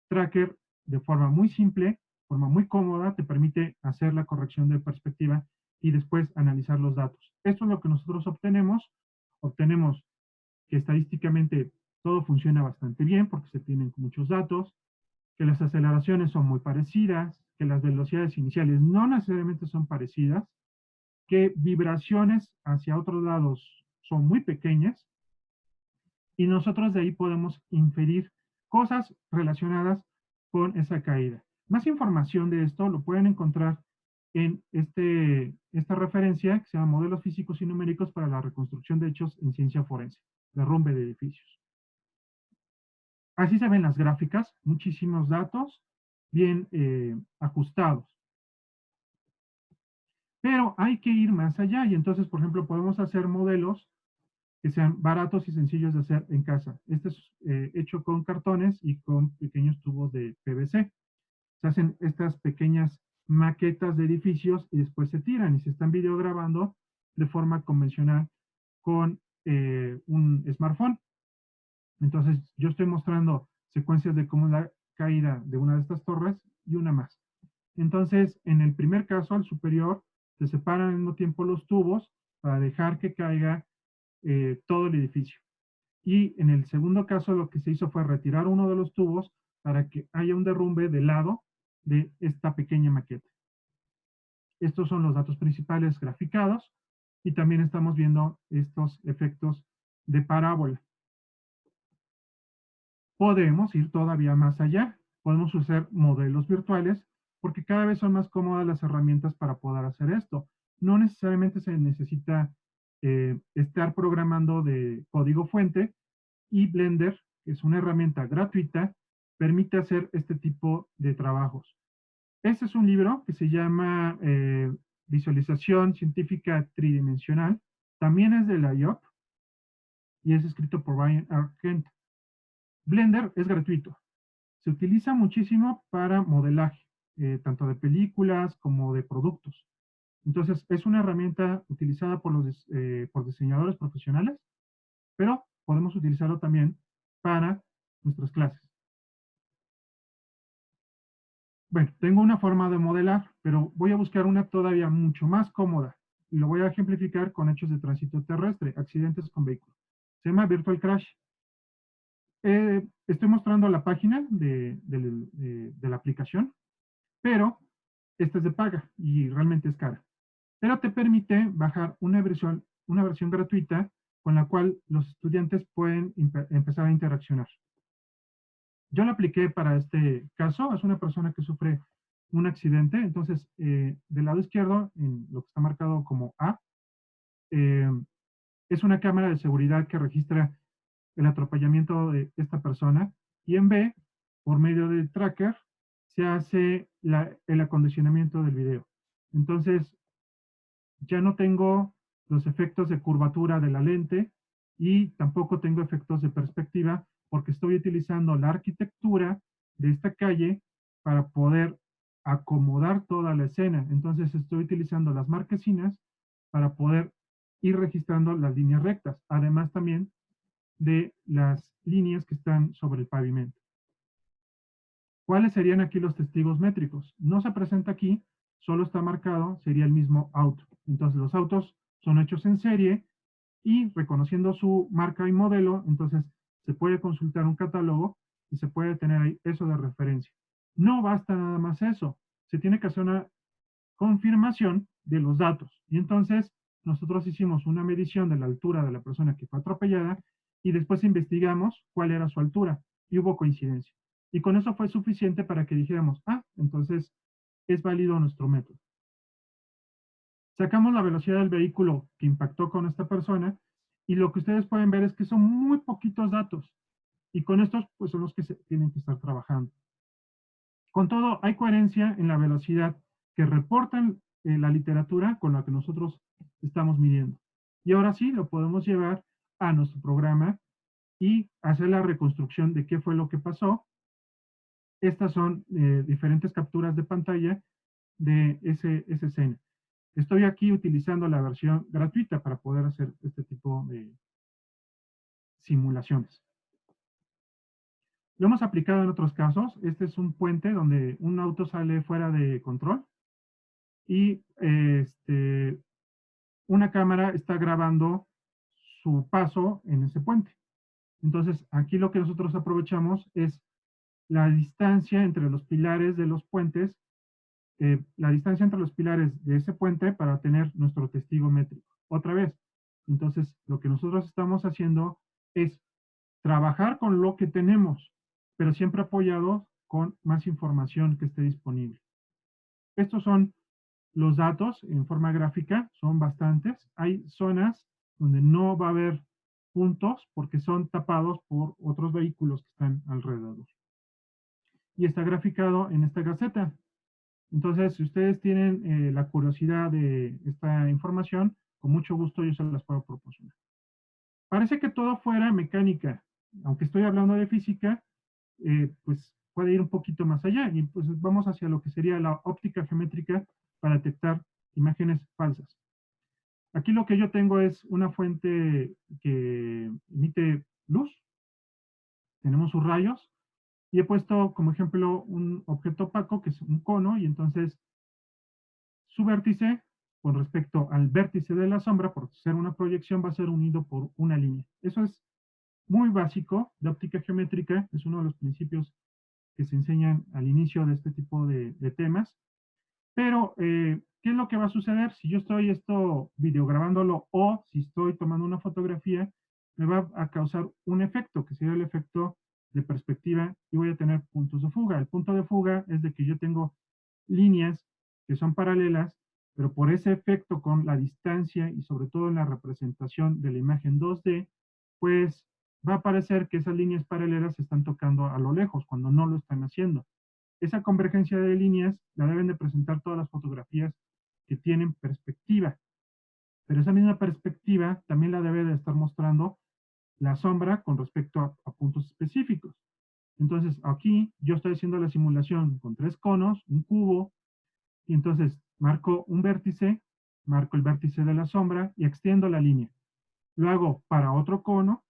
Tracker, de forma muy simple, forma muy cómoda, te permite hacer la corrección de perspectiva y después analizar los datos. Esto es lo que nosotros obtenemos. Obtenemos que estadísticamente todo funciona bastante bien porque se tienen muchos datos, que las aceleraciones son muy parecidas, que las velocidades iniciales no necesariamente son parecidas, que vibraciones hacia otros lados son muy pequeñas, y nosotros de ahí podemos inferir cosas relacionadas con esa caída. Más información de esto lo pueden encontrar en esta referencia que se llama Modelos Físicos y Numéricos para la Reconstrucción de Hechos en Ciencia Forense, derrumbe de edificios. Así se ven las gráficas, muchísimos datos bien ajustados. Pero hay que ir más allá y entonces, por ejemplo, podemos hacer modelos que sean baratos y sencillos de hacer en casa. Este es hecho con cartones y con pequeños tubos de PVC. Se hacen estas pequeñas maquetas de edificios y después se tiran y se están videograbando de forma convencional con un smartphone. Entonces, yo estoy mostrando secuencias de cómo es la caída de una de estas torres y una más. Entonces, en el primer caso, al superior, se separan al mismo tiempo los tubos para dejar que caiga todo el edificio. Y en el segundo caso, lo que se hizo fue retirar uno de los tubos para que haya un derrumbe del lado de esta pequeña maqueta. Estos son los datos principales graficados y también estamos viendo estos efectos de parábola. Podemos ir todavía más allá. Podemos usar modelos virtuales porque cada vez son más cómodas las herramientas para poder hacer esto. No necesariamente se necesita estar programando de código fuente y Blender, que es una herramienta gratuita, permite hacer este tipo de trabajos. Este es un libro que se llama Visualización Científica Tridimensional. También es de la IOP y es escrito por Brian R. Kent. Blender es gratuito. Se utiliza muchísimo para modelaje, tanto de películas como de productos. Entonces, es una herramienta utilizada por diseñadores profesionales, pero podemos utilizarlo también para nuestras clases. Bueno, tengo una forma de modelar, pero voy a buscar una todavía mucho más cómoda. Y lo voy a ejemplificar con hechos de tránsito terrestre, accidentes con vehículos. Se llama Virtual Crash. Estoy mostrando la página de la aplicación, pero esta es de paga y realmente es cara. Pero te permite bajar una versión gratuita con la cual los estudiantes pueden empezar a interaccionar. Yo la apliqué para este caso, es una persona que sufre un accidente, entonces del lado izquierdo, en lo que está marcado como A, es una cámara de seguridad que registra el atropellamiento de esta persona, y en B, por medio del tracker, se hace el acondicionamiento del video. Entonces, ya no tengo los efectos de curvatura de la lente y tampoco tengo efectos de perspectiva porque estoy utilizando la arquitectura de esta calle para poder acomodar toda la escena. Entonces estoy utilizando las marquesinas para poder ir registrando las líneas rectas, además también de las líneas que están sobre el pavimento. ¿Cuáles serían aquí los testigos métricos? No se presenta aquí, solo está marcado, sería el mismo auto. Entonces los autos son hechos en serie y reconociendo su marca y modelo, entonces se puede consultar un catálogo y se puede tener ahí eso de referencia. No basta nada más eso, se tiene que hacer una confirmación de los datos. Y entonces nosotros hicimos una medición de la altura de la persona que fue atropellada y después investigamos cuál era su altura y hubo coincidencia. Y con eso fue suficiente para que dijéramos, entonces es válido nuestro método. Sacamos la velocidad del vehículo que impactó con esta persona y lo que ustedes pueden ver es que son muy poquitos datos y con estos pues son los que se tienen que estar trabajando. Con todo, hay coherencia en la velocidad que reportan la literatura con la que nosotros estamos midiendo. Y ahora sí, lo podemos llevar a nuestro programa y hacer la reconstrucción de qué fue lo que pasó. Estas son diferentes capturas de pantalla de esa escena. Estoy aquí utilizando la versión gratuita para poder hacer este tipo de simulaciones. Lo hemos aplicado en otros casos. Este es un puente donde un auto sale fuera de control y una cámara está grabando su paso en ese puente. Entonces, aquí lo que nosotros aprovechamos es la distancia entre los pilares de los puentes, la distancia entre los pilares de ese puente para tener nuestro testigo métrico. Otra vez, entonces, lo que nosotros estamos haciendo es trabajar con lo que tenemos, pero siempre apoyado con más información que esté disponible. Estos son los datos en forma gráfica, son bastantes. Hay zonas donde no va a haber puntos porque son tapados por otros vehículos que están alrededor. Y está graficado en esta gaceta. Entonces, si ustedes tienen la curiosidad de esta información, con mucho gusto yo se las puedo proporcionar. Parece que todo fuera mecánica, aunque estoy hablando de física, pues puede ir un poquito más allá y pues vamos hacia lo que sería la óptica geométrica para detectar imágenes falsas. Aquí lo que yo tengo es una fuente que emite luz, tenemos sus rayos, y he puesto como ejemplo un objeto opaco que es un cono, y entonces su vértice con respecto al vértice de la sombra, por ser una proyección, va a ser unido por una línea. Eso es muy básico de óptica geométrica, es uno de los principios que se enseñan al inicio de este tipo de temas. Pero, ¿qué es lo que va a suceder? Si yo estoy videograbándolo o si estoy tomando una fotografía, me va a causar un efecto, que sería el efecto de perspectiva, y voy a tener puntos de fuga. El punto de fuga es de que yo tengo líneas que son paralelas, pero por ese efecto con la distancia y sobre todo en la representación de la imagen 2D, pues va a parecer que esas líneas paralelas se están tocando a lo lejos, cuando no lo están haciendo. Esa convergencia de líneas la deben de presentar todas las fotografías que tienen perspectiva. Pero esa misma perspectiva también la debe de estar mostrando la sombra con respecto a puntos específicos. Entonces, aquí yo estoy haciendo la simulación con 3 conos, un cubo, y entonces marco un vértice, marco el vértice de la sombra y extiendo la línea. Lo hago para otro cono,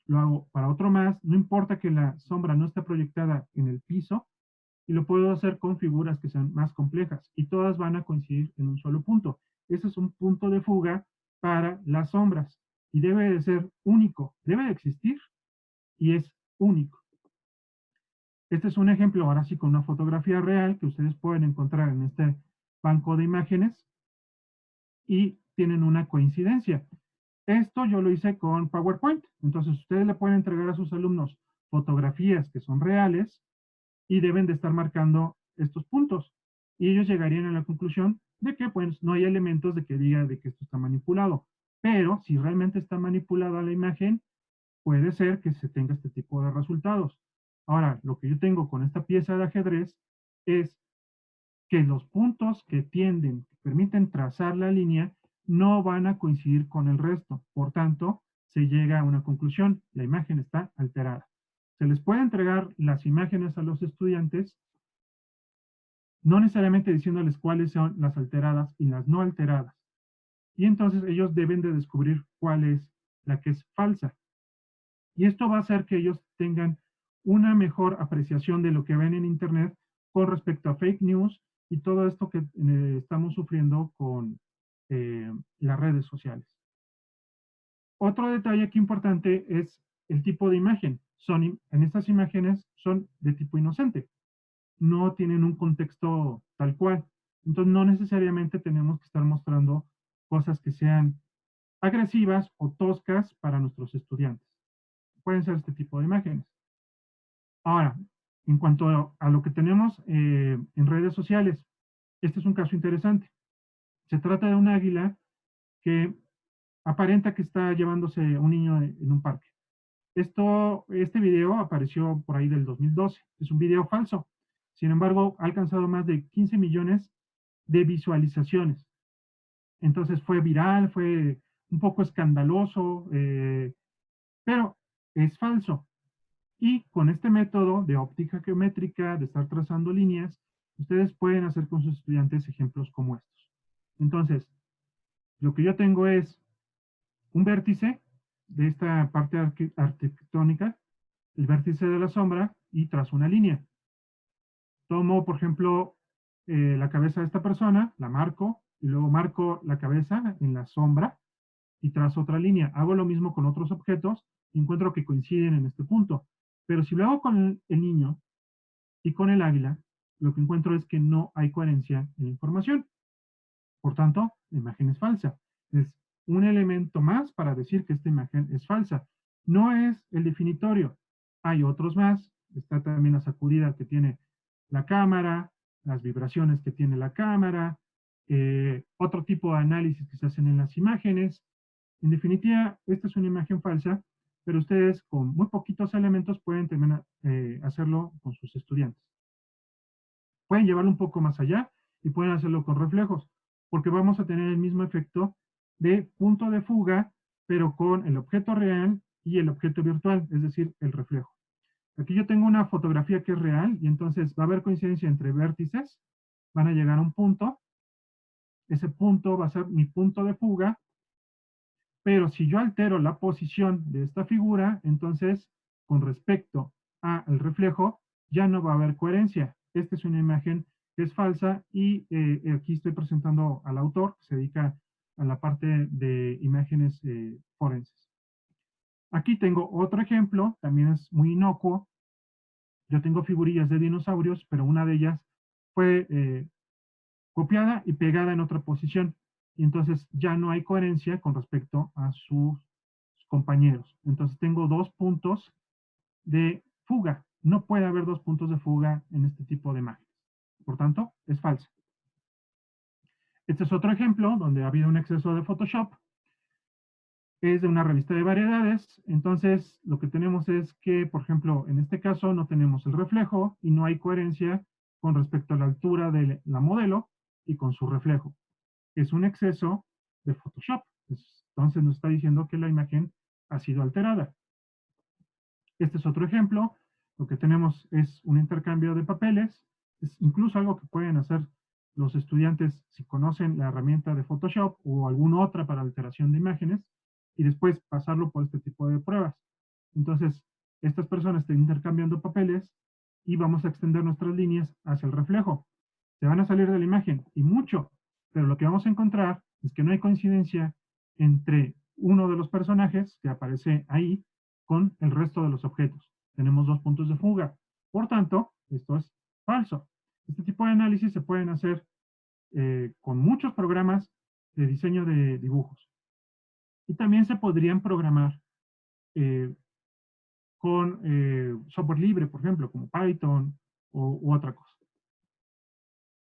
lo hago para otro más, no importa que la sombra no esté proyectada en el piso, y lo puedo hacer con figuras que sean más complejas y todas van a coincidir en un solo punto. Ese es un punto de fuga para las sombras y debe de ser único, debe de existir y es único. Este es un ejemplo, ahora sí, con una fotografía real que ustedes pueden encontrar en este banco de imágenes y tienen una coincidencia. Esto yo lo hice con PowerPoint, entonces ustedes le pueden entregar a sus alumnos fotografías que son reales y deben de estar marcando estos puntos. Y ellos llegarían a la conclusión de que pues no hay elementos de que diga de que esto está manipulado. Pero si realmente está manipulada la imagen, puede ser que se tenga este tipo de resultados. Ahora, lo que yo tengo con esta pieza de ajedrez es que los puntos que tienden, que permiten trazar la línea, no van a coincidir con el resto. Por tanto, se llega a una conclusión, la imagen está alterada. Se les puede entregar las imágenes a los estudiantes, no necesariamente diciéndoles cuáles son las alteradas y las no alteradas. Y entonces ellos deben de descubrir cuál es la que es falsa. Y esto va a hacer que ellos tengan una mejor apreciación de lo que ven en Internet con respecto a fake news y todo esto que estamos sufriendo con las redes sociales. Otro detalle aquí importante es el tipo de imagen. En estas imágenes son de tipo inocente, no tienen un contexto tal cual. Entonces no necesariamente tenemos que estar mostrando cosas que sean agresivas o toscas para nuestros estudiantes. Pueden ser este tipo de imágenes. Ahora, en cuanto a lo que tenemos en redes sociales, este es un caso interesante. Se trata de un águila que aparenta que está llevándose un niño en un parque. Este video apareció por ahí del 2012. Es un video falso. Sin embargo, ha alcanzado más de 15 millones de visualizaciones. Entonces fue viral, fue un poco escandaloso, pero es falso. Y con este método de óptica geométrica, de estar trazando líneas, ustedes pueden hacer con sus estudiantes ejemplos como estos. Entonces, lo que yo tengo es un vértice de esta parte arquitectónica, el vértice de la sombra, y trazo una línea. Tomo, por ejemplo, la cabeza de esta persona, la marco, y luego marco la cabeza en la sombra, y trazo otra línea. Hago lo mismo con otros objetos, y encuentro que coinciden en este punto. Pero si lo hago con el niño y con el águila, lo que encuentro es que no hay coherencia en la información. Por tanto, la imagen es falsa. Es un elemento más para decir que esta imagen es falsa. No es el definitorio. Hay otros más. Está también la sacudida que tiene la cámara, las vibraciones que tiene la cámara, otro tipo de análisis que se hacen en las imágenes. En definitiva, esta es una imagen falsa, pero ustedes con muy poquitos elementos pueden también hacerlo con sus estudiantes. Pueden llevarlo un poco más allá y pueden hacerlo con reflejos, porque vamos a tener el mismo efecto de punto de fuga, pero con el objeto real y el objeto virtual, es decir, el reflejo. Aquí yo tengo una fotografía que es real y entonces va a haber coincidencia entre vértices, van a llegar a un punto, ese punto va a ser mi punto de fuga, pero si yo altero la posición de esta figura, entonces con respecto al reflejo ya no va a haber coherencia. Esta es una imagen que es falsa y aquí estoy presentando al autor que se dedica a la parte de imágenes forenses. Aquí tengo otro ejemplo, también es muy inocuo. Yo tengo figurillas de dinosaurios, pero una de ellas fue copiada y pegada en otra posición. Y entonces ya no hay coherencia con respecto a sus compañeros. Entonces tengo dos puntos de fuga. No puede haber dos puntos de fuga en este tipo de imágenes. Por tanto, es falsa. Este es otro ejemplo donde ha habido un exceso de Photoshop. Es de una revista de variedades. Entonces, lo que tenemos es que, por ejemplo, en este caso no tenemos el reflejo y no hay coherencia con respecto a la altura de la modelo y con su reflejo. Es un exceso de Photoshop. Entonces nos está diciendo que la imagen ha sido alterada. Este es otro ejemplo. Lo que tenemos es un intercambio de papeles. Es incluso algo que pueden hacer los estudiantes si conocen la herramienta de Photoshop o alguna otra para alteración de imágenes y después pasarlo por este tipo de pruebas. Entonces, estas personas están intercambiando papeles y vamos a extender nuestras líneas hacia el reflejo. Se van a salir de la imagen y mucho, pero lo que vamos a encontrar es que no hay coincidencia entre uno de los personajes que aparece ahí con el resto de los objetos. Tenemos dos puntos de fuga. Por tanto, esto es falso. Este tipo de análisis se pueden hacer con muchos programas de diseño de dibujos. Y también se podrían programar con software libre, por ejemplo, como Python u otra cosa.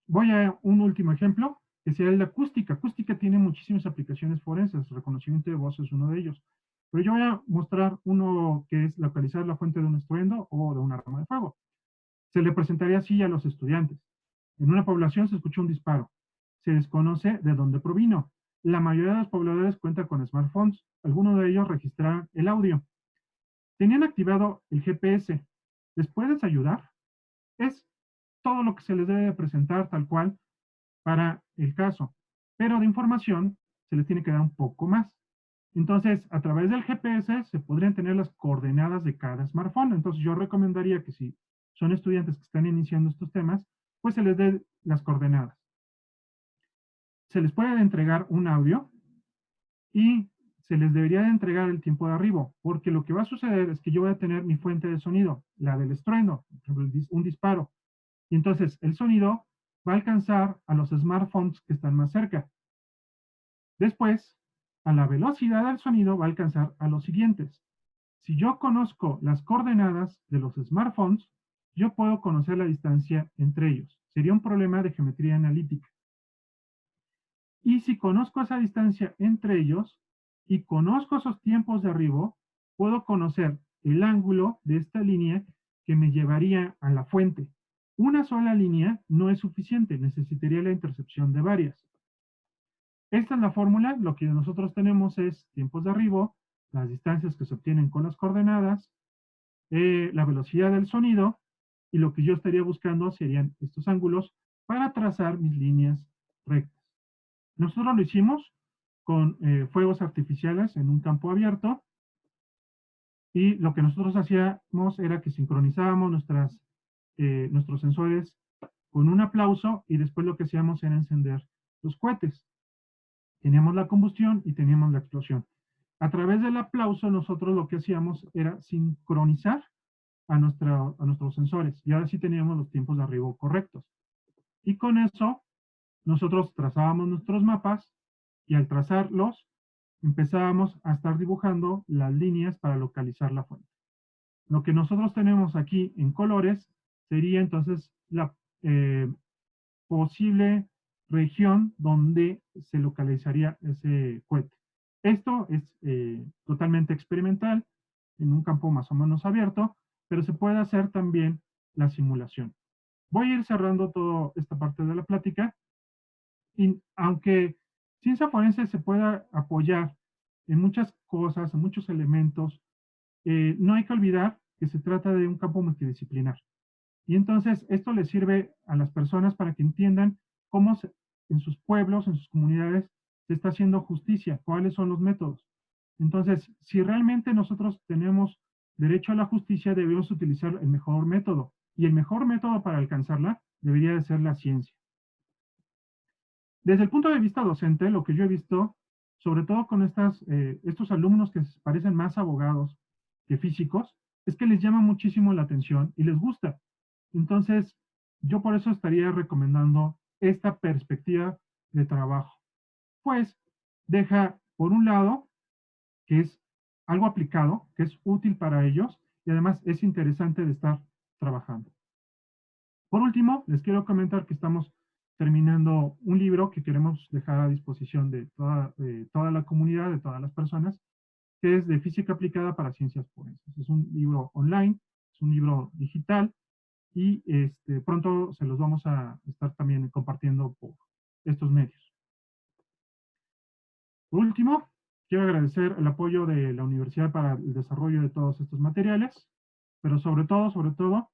Voy a un último ejemplo, que sería el de acústica. Acústica tiene muchísimas aplicaciones forenses, reconocimiento de voz es uno de ellos. Pero yo voy a mostrar uno que es localizar la fuente de un estruendo o de un arma de fuego. Se le presentaría así a los estudiantes. En una población se escuchó un disparo. Se desconoce de dónde provino. La mayoría de los pobladores cuenta con smartphones. Algunos de ellos registraron el audio. tenían activado el GPS. ¿Les puedes ayudar? Es todo lo que se les debe de presentar tal cual para el caso, pero de información se les tiene que dar un poco más. Entonces, a través del GPS se podrían tener las coordenadas de cada smartphone. Entonces, yo recomendaría que si son estudiantes que están iniciando estos temas, pues se les dé las coordenadas. Se les puede entregar un audio y se les debería de entregar el tiempo de arribo, porque lo que va a suceder es que yo voy a tener mi fuente de sonido, la del estruendo, por ejemplo, un disparo. Y entonces el sonido va a alcanzar a los smartphones que están más cerca. Después, a la velocidad del sonido va a alcanzar a los siguientes. Si yo conozco las coordenadas de los smartphones, yo puedo conocer la distancia entre ellos. Sería un problema de geometría analítica. Y si conozco esa distancia entre ellos y conozco esos tiempos de arribo, puedo conocer el ángulo de esta línea que me llevaría a la fuente. Una sola línea no es suficiente, necesitaría la intercepción de varias. Esta es la fórmula, lo que nosotros tenemos es tiempos de arribo, las distancias que se obtienen con las coordenadas, la velocidad del sonido, y lo que yo estaría buscando serían estos ángulos para trazar mis líneas rectas. Nosotros lo hicimos con fuegos artificiales en un campo abierto, y lo que nosotros hacíamos era que sincronizábamos nuestros sensores con un aplauso, y después lo que hacíamos era encender los cohetes. Teníamos la combustión y teníamos la explosión. A través del aplauso nosotros lo que hacíamos era sincronizar a nuestros sensores, y ahora sí teníamos los tiempos de arribo correctos. Y con eso nosotros trazábamos nuestros mapas, y al trazarlos empezábamos a estar dibujando las líneas para localizar la fuente. Lo que nosotros tenemos aquí en colores sería entonces la posible región donde se localizaría ese cohete. Esto es totalmente experimental, en un campo más o menos abierto, pero se puede hacer también la simulación. Voy a ir cerrando toda esta parte de la plática, y aunque ciencia forense se pueda apoyar en muchas cosas, en muchos elementos, no hay que olvidar que se trata de un campo multidisciplinar. Y entonces esto les sirve a las personas para que entiendan cómo en sus pueblos, en sus comunidades, se está haciendo justicia, cuáles son los métodos. Entonces, si realmente nosotros tenemos derecho a la justicia, debemos utilizar el mejor método. Y el mejor método para alcanzarla debería de ser la ciencia. Desde el punto de vista docente, lo que yo he visto, sobre todo con estos alumnos que parecen más abogados que físicos, es que les llama muchísimo la atención y les gusta. Entonces, yo por eso estaría recomendando esta perspectiva de trabajo. Pues deja, por un lado, que es algo aplicado, que es útil para ellos, y además es interesante de estar trabajando. Por último, les quiero comentar que estamos terminando un libro que queremos dejar a disposición de toda la comunidad, de todas las personas, que es de física aplicada para ciencias forenses. Es un libro online, es un libro digital, y pronto se los vamos a estar también compartiendo por estos medios. Por último, quiero agradecer el apoyo de la universidad para el desarrollo de todos estos materiales, pero sobre todo,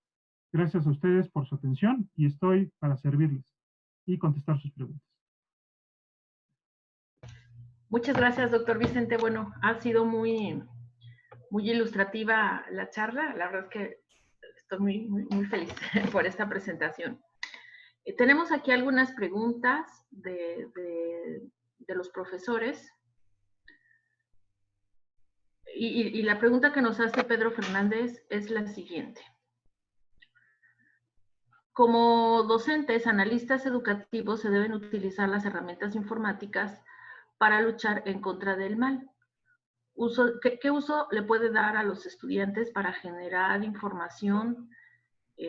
gracias a ustedes por su atención, y estoy para servirles y contestar sus preguntas. Muchas gracias, doctor Vicente. Bueno, ha sido muy ilustrativa la charla. La verdad es que estoy muy feliz por esta presentación. Tenemos aquí algunas preguntas de los profesores. Y la pregunta que nos hace Pedro Fernández es la siguiente. Como docentes, analistas educativos, se deben utilizar las herramientas informáticas para luchar en contra del mal. ¿Qué uso le puede dar a los estudiantes para generar información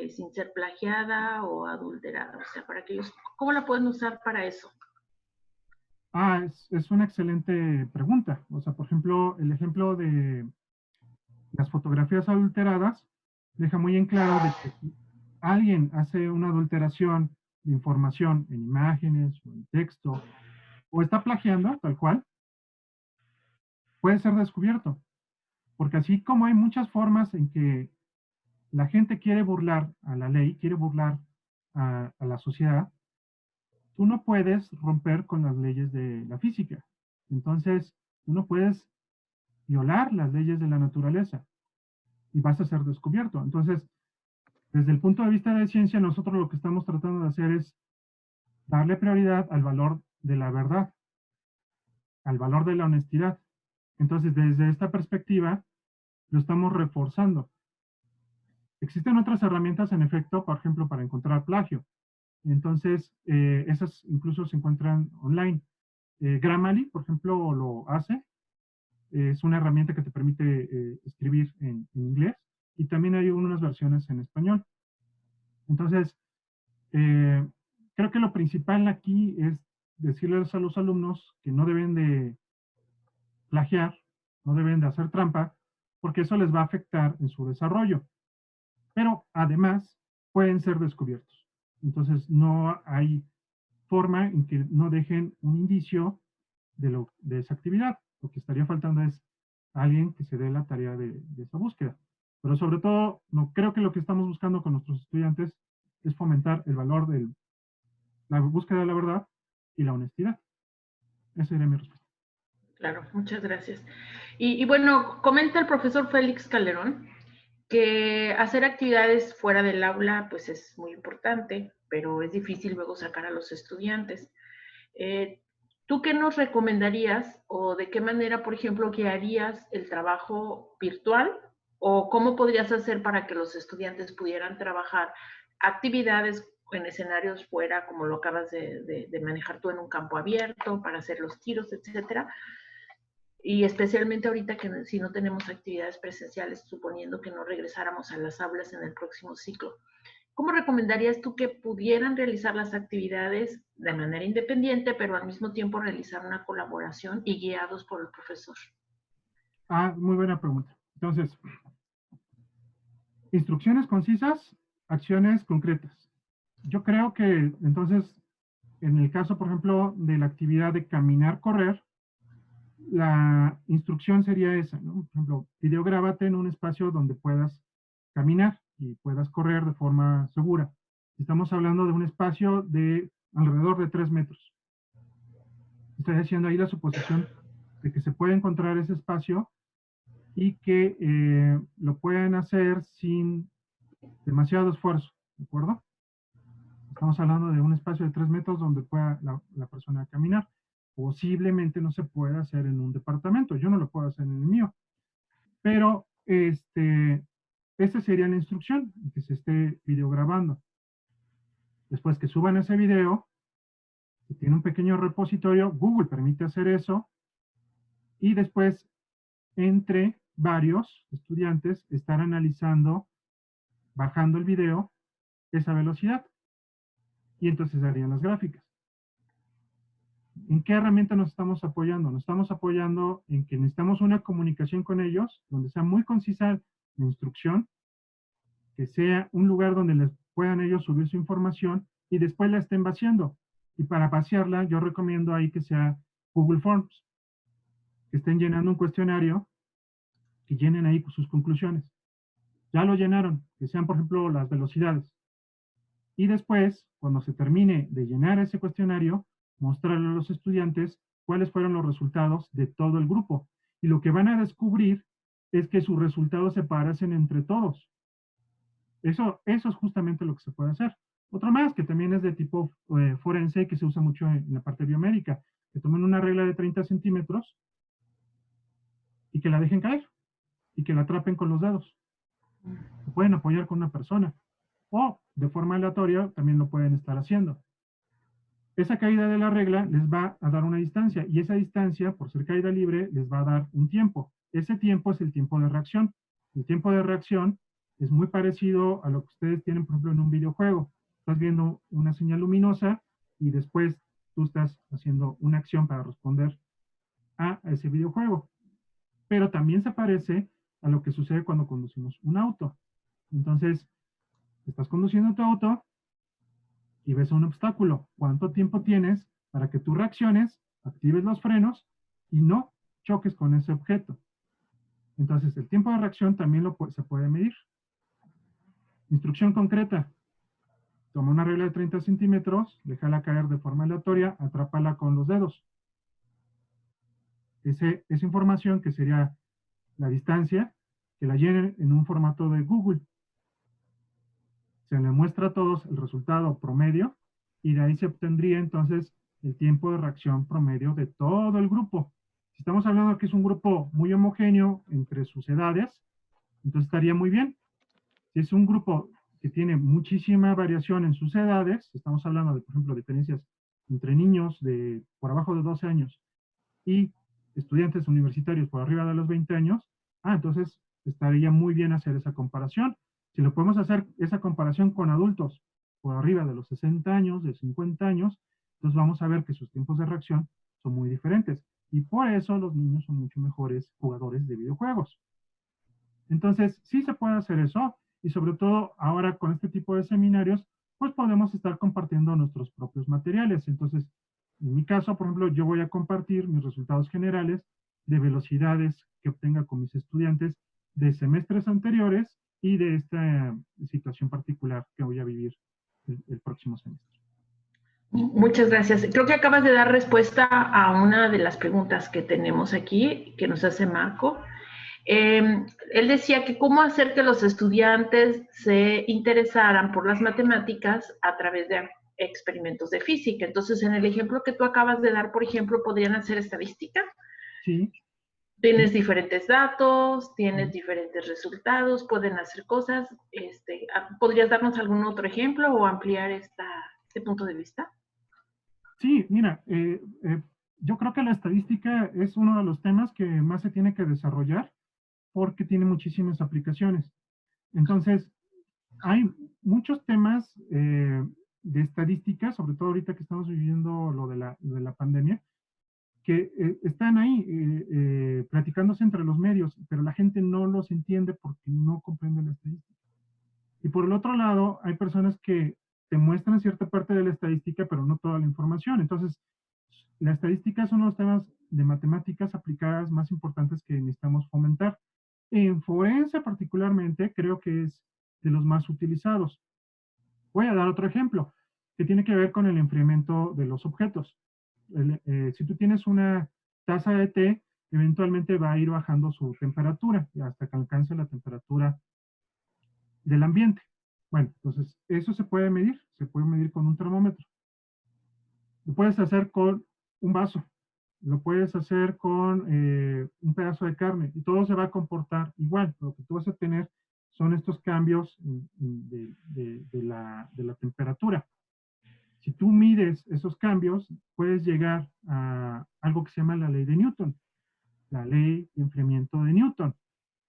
sin ser plagiada o adulterada? O sea, ¿cómo la pueden usar para eso? Es una excelente pregunta. O sea, por ejemplo, el ejemplo de las fotografías adulteradas deja muy en claro de que si alguien hace una adulteración de información en imágenes o en texto, o está plagiando tal cual, puede ser descubierto. Porque así como hay muchas formas en que la gente quiere burlar a la ley, quiere burlar a la sociedad, tú no puedes romper con las leyes de la física. Entonces, tú no puedes violar las leyes de la naturaleza y vas a ser descubierto. Entonces, desde el punto de vista de ciencia, nosotros lo que estamos tratando de hacer es darle prioridad al valor de la verdad, al valor de la honestidad. Entonces, desde esta perspectiva, lo estamos reforzando. Existen otras herramientas, en efecto, por ejemplo, para encontrar plagio. Entonces, esas incluso se encuentran online. Grammarly, por ejemplo, lo hace. Es una herramienta que te permite escribir en inglés y también hay unas versiones en español. Entonces, creo que lo principal aquí es decirles a los alumnos que no deben de plagiar, no deben de hacer trampa, porque eso les va a afectar en su desarrollo. Pero además pueden ser descubiertos. Entonces, no hay forma en que no dejen un indicio de esa actividad. Lo que estaría faltando es alguien que se dé la tarea de esa búsqueda. Pero sobre todo, no creo que lo que estamos buscando con nuestros estudiantes es fomentar el valor de la búsqueda de la verdad y la honestidad. Esa sería mi respuesta. Claro, muchas gracias. Y bueno, comenta el profesor Félix Calderón que hacer actividades fuera del aula pues es muy importante, pero es difícil luego sacar a los estudiantes. ¿Tú qué nos recomendarías o de qué manera, por ejemplo, guiarías el trabajo virtual o cómo podrías hacer para que los estudiantes pudieran trabajar actividades en escenarios fuera, como lo acabas de manejar tú en un campo abierto, para hacer los tiros, etcétera? Y especialmente ahorita que si no tenemos actividades presenciales, suponiendo que no regresáramos a las aulas en el próximo ciclo. ¿Cómo recomendarías tú que pudieran realizar las actividades de manera independiente, pero al mismo tiempo realizar una colaboración y guiados por el profesor? Muy buena pregunta. Entonces, instrucciones concisas, acciones concretas. Yo creo que entonces, en el caso, por ejemplo, de la actividad de caminar, correr, la instrucción sería esa, ¿no? Por ejemplo, videográbate en un espacio donde puedas caminar y puedas correr de forma segura. Estamos hablando de un espacio de alrededor de 3 metros. Estoy haciendo ahí la suposición de que se puede encontrar ese espacio y que lo pueden hacer sin demasiado esfuerzo, ¿de acuerdo? Estamos hablando de un espacio de 3 metros donde pueda la persona caminar. Posiblemente no se puede hacer en un departamento, yo no lo puedo hacer en el mío, pero esta sería la instrucción, que se esté videograbando. Después que suban ese video, que tiene un pequeño repositorio, Google permite hacer eso, y después, entre varios estudiantes, estar analizando, bajando el video, esa velocidad, y entonces harían las gráficas. ¿En qué herramienta nos estamos apoyando? Nos estamos apoyando en que necesitamos una comunicación con ellos, donde sea muy concisa la instrucción, que sea un lugar donde les puedan ellos subir su información y después la estén vaciando. Y para vaciarla, yo recomiendo ahí que sea Google Forms, que estén llenando un cuestionario, que llenen ahí sus conclusiones. Ya lo llenaron, que sean, por ejemplo, las velocidades. Y después, cuando se termine de llenar ese cuestionario, mostrarle a los estudiantes cuáles fueron los resultados de todo el grupo. Y lo que van a descubrir es que sus resultados se parecen entre todos. Eso es justamente lo que se puede hacer. Otro más, que también es de tipo forense, que se usa mucho en la parte biomédica, que tomen una regla de 30 centímetros y que la dejen caer y que la atrapen con los dedos. Se pueden apoyar con una persona o de forma aleatoria también lo pueden estar haciendo. Esa caída de la regla les va a dar una distancia y esa distancia, por ser caída libre, les va a dar un tiempo. Ese tiempo es el tiempo de reacción. El tiempo de reacción es muy parecido a lo que ustedes tienen, por ejemplo, en un videojuego. Estás viendo una señal luminosa y después tú estás haciendo una acción para responder a ese videojuego. Pero también se parece a lo que sucede cuando conducimos un auto. Entonces, estás conduciendo tu auto y ves un obstáculo. ¿Cuánto tiempo tienes para que tú reacciones, actives los frenos y no choques con ese objeto? Entonces, el tiempo de reacción también se puede medir. Instrucción concreta. Toma una regla de 30 centímetros, déjala caer de forma aleatoria, atrápala con los dedos. Esa información, que sería la distancia, que la llenen en un formato de Google. Se le muestra a todos el resultado promedio y de ahí se obtendría entonces el tiempo de reacción promedio de todo el grupo. Si estamos hablando que es un grupo muy homogéneo entre sus edades, entonces estaría muy bien. Si es un grupo que tiene muchísima variación en sus edades, estamos hablando de, por ejemplo, diferencias entre niños de por abajo de 12 años y estudiantes universitarios por arriba de los 20 años, entonces estaría muy bien hacer esa comparación. Si lo podemos hacer esa comparación con adultos por arriba de los 60 años, de 50 años, entonces vamos a ver que sus tiempos de reacción son muy diferentes. Y por eso los niños son mucho mejores jugadores de videojuegos. Entonces, sí se puede hacer eso, y sobre todo ahora con este tipo de seminarios, pues podemos estar compartiendo nuestros propios materiales. Entonces, en mi caso, por ejemplo, yo voy a compartir mis resultados generales de velocidades que obtenga con mis estudiantes de semestres anteriores y de esta situación particular que voy a vivir el próximo semestre. Muchas gracias. Creo que acabas de dar respuesta a una de las preguntas que tenemos aquí, que nos hace Marco. Él decía que cómo hacer que los estudiantes se interesaran por las matemáticas a través de experimentos de física. Entonces, en el ejemplo que tú acabas de dar, por ejemplo, podrían hacer estadística. Sí. Tienes diferentes datos, tienes diferentes resultados, pueden hacer cosas. ¿Podrías darnos algún otro ejemplo o ampliar este punto de vista? Sí, mira, yo creo que la estadística es uno de los temas que más se tiene que desarrollar porque tiene muchísimas aplicaciones. Entonces, hay muchos temas de estadística, sobre todo ahorita que estamos viviendo lo de la pandemia, que están ahí platicándose entre los medios, pero la gente no los entiende porque no comprende la estadística. Y por el otro lado, hay personas que te muestran cierta parte de la estadística, pero no toda la información. Entonces, la estadística es uno de los temas de matemáticas aplicadas más importantes que necesitamos fomentar. En forense particularmente, creo que es de los más utilizados. Voy a dar otro ejemplo que tiene que ver con el enfriamiento de los objetos. Si tú tienes una taza de té, eventualmente va a ir bajando su temperatura hasta que alcance la temperatura del ambiente. Bueno, entonces eso se puede medir con un termómetro. Lo puedes hacer con un vaso, lo puedes hacer con un pedazo de carne y todo se va a comportar igual. Lo que tú vas a tener son estos cambios de la temperatura. Si tú mides esos cambios, puedes llegar a algo que se llama la ley de Newton, la ley de enfriamiento de Newton.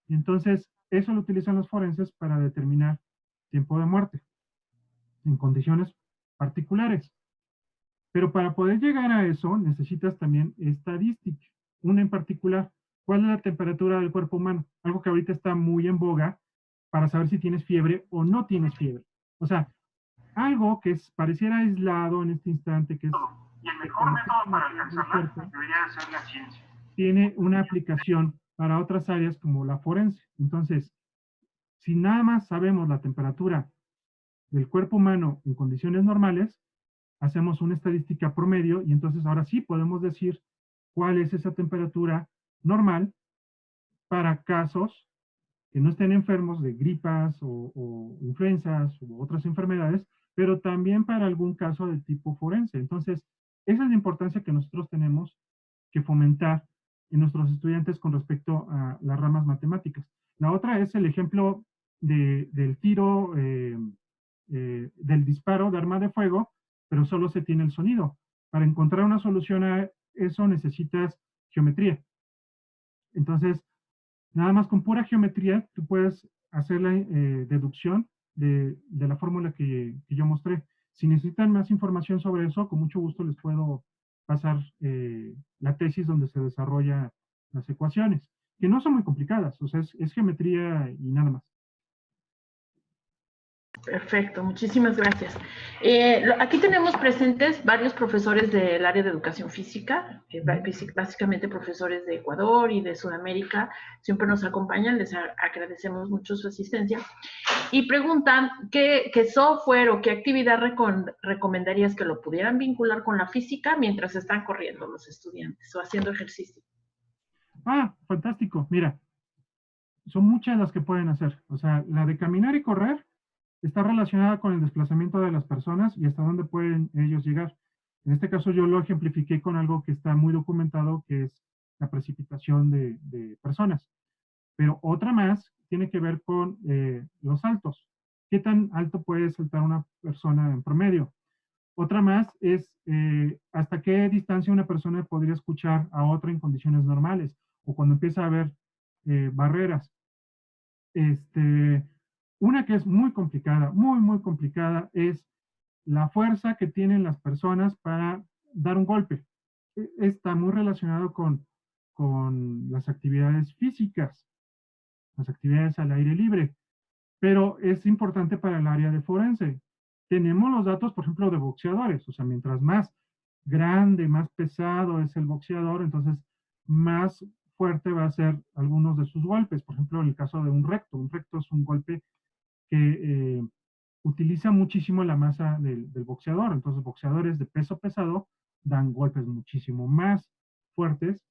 Y entonces, eso lo utilizan los forenses para determinar tiempo de muerte en condiciones particulares. Pero para poder llegar a eso, necesitas también estadística. Una en particular, ¿cuál es la temperatura del cuerpo humano? Algo que ahorita está muy en boga para saber si tienes fiebre o no tienes fiebre. O sea, algo que pareciera aislado en este instante, que es y el mejor método para alcanzarla debería de ser la ciencia. Tiene una aplicación para otras áreas como la forense. Entonces, si nada más sabemos la temperatura del cuerpo humano en condiciones normales, hacemos una estadística promedio y entonces ahora sí podemos decir cuál es esa temperatura normal para casos que no estén enfermos de gripas o influencias u otras enfermedades, pero también para algún caso de tipo forense. Entonces, esa es la importancia que nosotros tenemos que fomentar en nuestros estudiantes con respecto a las ramas matemáticas. La otra es el ejemplo del tiro, del disparo de arma de fuego, pero solo se tiene el sonido. Para encontrar una solución a eso necesitas geometría. Entonces, nada más con pura geometría, tú puedes hacer la deducción de la fórmula que yo mostré. Si necesitan más información sobre eso, con mucho gusto les puedo pasar la tesis donde se desarrollan las ecuaciones, que no son muy complicadas, o sea, es geometría y nada más. Perfecto, muchísimas gracias. Aquí tenemos presentes varios profesores del área de educación física, básicamente profesores de Ecuador y de Sudamérica, siempre nos acompañan, les agradecemos mucho su asistencia, y preguntan qué software o qué actividad recomendarías que lo pudieran vincular con la física mientras están corriendo los estudiantes o haciendo ejercicio. Ah, fantástico. Mira, son muchas las que pueden hacer. O sea, la de caminar y correr está relacionada con el desplazamiento de las personas y hasta dónde pueden ellos llegar. En este caso yo lo ejemplifiqué con algo que está muy documentado, que es la precipitación de personas. Pero otra más tiene que ver con los saltos. ¿Qué tan alto puede saltar una persona en promedio? Otra más es hasta qué distancia una persona podría escuchar a otra en condiciones normales o cuando empieza a haber barreras. Una que es muy complicada, muy complicada, es la fuerza que tienen las personas para dar un golpe. Está muy relacionado con las actividades físicas, las actividades al aire libre, pero es importante para el área de forense. Tenemos los datos, por ejemplo, de boxeadores, o sea, mientras más grande, más pesado es el boxeador, entonces más fuerte va a ser algunos de sus golpes. Por ejemplo, en el caso de un recto es un golpe que utiliza muchísimo la masa del boxeador. Entonces, boxeadores de peso pesado dan golpes muchísimo más fuertes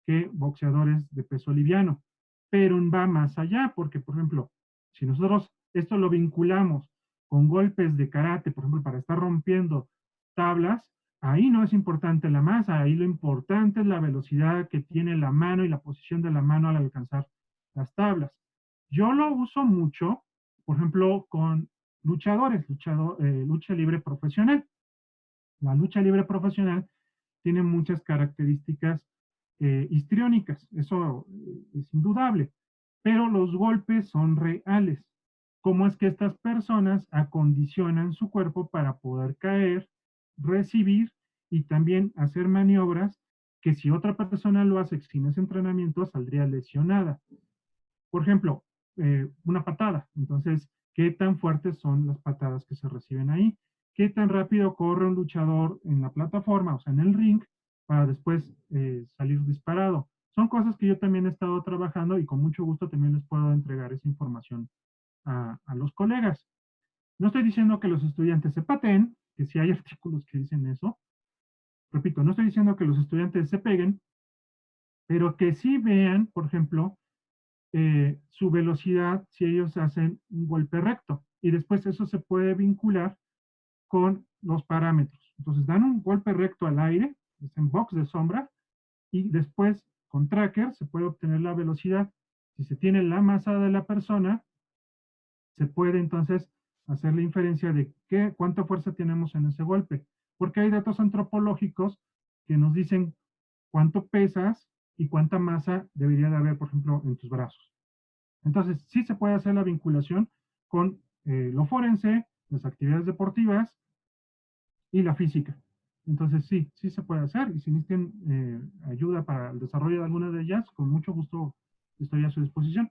que boxeadores de peso liviano. Pero va más allá, porque, por ejemplo, si nosotros esto lo vinculamos con golpes de karate, por ejemplo, para estar rompiendo tablas, ahí no es importante la masa, ahí lo importante es la velocidad que tiene la mano y la posición de la mano al alcanzar las tablas. Yo lo uso mucho, por ejemplo, con luchadores, lucha libre profesional. La lucha libre profesional tiene muchas características histriónicas, eso es indudable, pero los golpes son reales. ¿Cómo es que estas personas acondicionan su cuerpo para poder caer, recibir y también hacer maniobras que si otra persona lo hace sin ese entrenamiento saldría lesionada? Por ejemplo, una patada. Entonces, ¿qué tan fuertes son las patadas que se reciben ahí? ¿Qué tan rápido corre un luchador en la plataforma, o sea, en el ring, para después salir disparado? Son cosas que yo también he estado trabajando y con mucho gusto también les puedo entregar esa información a los colegas. No estoy diciendo que los estudiantes se pateen, que sí hay artículos que dicen eso. Repito, no estoy diciendo que los estudiantes se peguen, pero que sí vean, por ejemplo, su velocidad si ellos hacen un golpe recto. Y después eso se puede vincular con los parámetros. Entonces dan un golpe recto al aire, es en box de sombra, y después con tracker se puede obtener la velocidad. Si se tiene la masa de la persona, se puede entonces hacer la inferencia de cuánta fuerza tenemos en ese golpe. Porque hay datos antropológicos que nos dicen cuánto pesas y cuánta masa debería de haber, por ejemplo, en tus brazos. Entonces, sí se puede hacer la vinculación con lo forense, las actividades deportivas y la física. Entonces, sí se puede hacer. Y si necesitan ayuda para el desarrollo de alguna de ellas, con mucho gusto estoy a su disposición.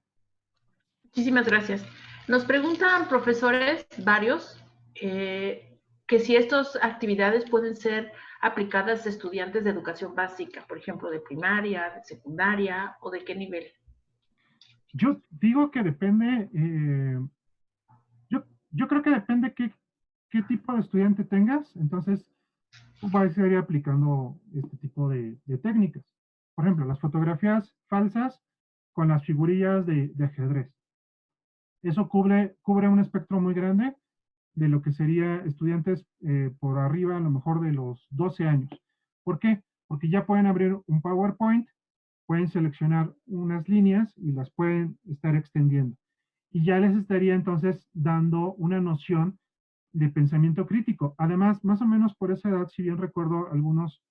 Muchísimas gracias. Nos preguntan profesores, varios, que si estas actividades pueden ser aplicadas a estudiantes de educación básica, por ejemplo, de primaria, de secundaria o de qué nivel. Yo digo que depende, yo creo que depende qué tipo de estudiante tengas, entonces tú vas a ir aplicando este tipo de técnicas. Por ejemplo, las fotografías falsas con las figurillas de ajedrez. Eso cubre un espectro muy grande de lo que sería estudiantes por arriba a lo mejor de los 12 años. ¿Por qué? Porque ya pueden abrir un PowerPoint, pueden seleccionar unas líneas y las pueden estar extendiendo. Y ya les estaría entonces dando una noción de pensamiento crítico. Además, más o menos por esa edad, si bien recuerdo algunos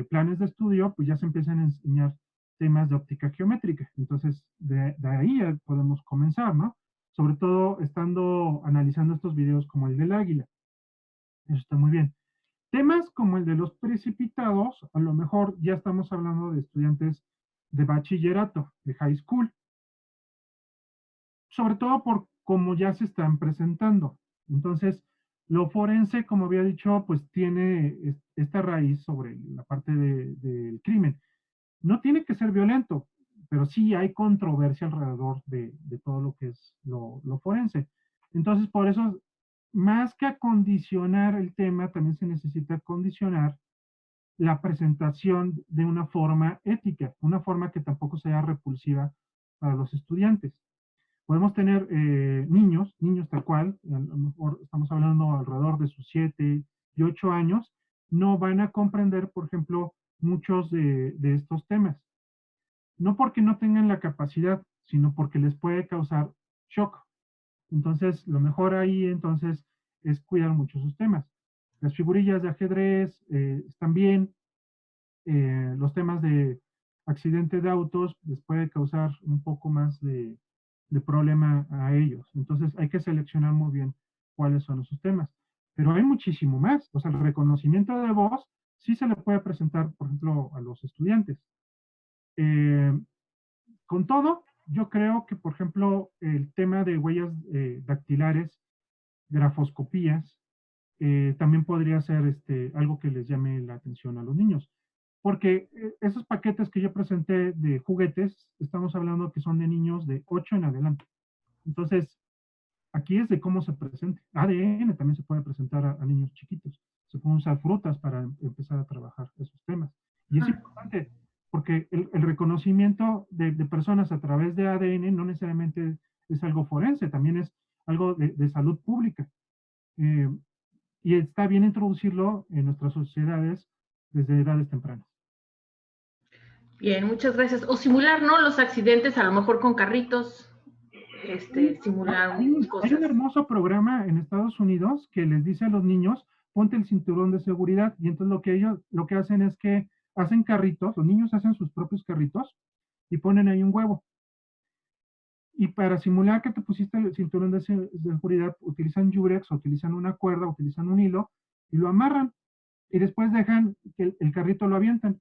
planes de estudio, pues ya se empiezan a enseñar temas de óptica geométrica. Entonces, de ahí ya podemos comenzar, ¿no? Sobre todo estando analizando estos videos como el del águila. Eso está muy bien. Temas como el de los precipitados, a lo mejor ya estamos hablando de estudiantes de bachillerato, de high school. Sobre todo por como ya se están presentando. Entonces, lo forense, como había dicho, pues tiene esta raíz sobre la parte del crimen. No tiene que ser violento, pero sí hay controversia alrededor de todo lo que es lo forense. Entonces, por eso, más que acondicionar el tema, también se necesita acondicionar la presentación de una forma ética, una forma que tampoco sea repulsiva para los estudiantes. Podemos tener niños tal cual, a lo mejor estamos hablando alrededor de sus 7 y 8 años, no van a comprender, por ejemplo, muchos de estos temas. No porque no tengan la capacidad, sino porque les puede causar shock. Entonces, lo mejor ahí entonces es cuidar mucho sus temas. Las figurillas de ajedrez están bien, los temas de accidente de autos les puede causar un poco más de problema a ellos. Entonces hay que seleccionar muy bien cuáles son esos temas. Pero hay muchísimo más. O sea, el reconocimiento de voz sí se le puede presentar, por ejemplo, a los estudiantes. Con todo, yo creo que, por ejemplo, el tema de huellas dactilares, grafoscopías, también podría ser algo que les llame la atención a los niños. Porque esos paquetes que yo presenté de juguetes, estamos hablando que son de niños de 8 en adelante. Entonces, aquí es de cómo se presenta. ADN también se puede presentar a niños chiquitos. Se pueden usar frutas para empezar a trabajar esos temas. Y es importante, porque el reconocimiento de personas a través de ADN no necesariamente es algo forense, también es algo de salud pública. Y está bien introducirlo en nuestras sociedades desde edades tempranas. Bien, muchas gracias. O simular, ¿no? Los accidentes, a lo mejor con carritos, simular Hay un cosas. hermoso programa en Estados Unidos que les dice a los niños, ponte el cinturón de seguridad, y entonces lo que ellos lo que hacen es que hacen carritos, los niños hacen sus propios carritos y ponen ahí un huevo. Y para simular que te pusiste el cinturón de seguridad, utilizan yurex, utilizan una cuerda, utilizan un hilo y lo amarran y después dejan que el carrito lo avientan.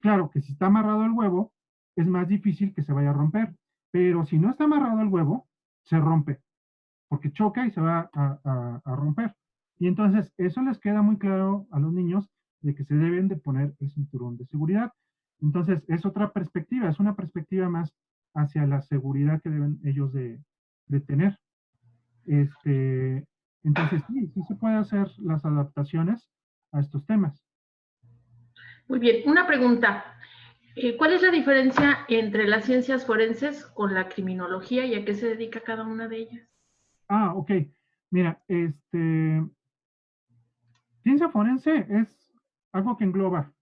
Claro que si está amarrado el huevo, es más difícil que se vaya a romper, pero si no está amarrado el huevo, se rompe, porque choca y se va a romper. Y entonces eso les queda muy claro a los niños de que se deben de poner el cinturón de seguridad. Entonces es otra perspectiva, es una perspectiva más hacia la seguridad que deben ellos de tener. Entonces sí se puede hacer las adaptaciones a estos temas. Muy bien, una pregunta. ¿Cuál es la diferencia entre las ciencias forenses con la criminología y a qué se dedica cada una de ellas? Ok. Mira, ciencia forense es algo que engloba.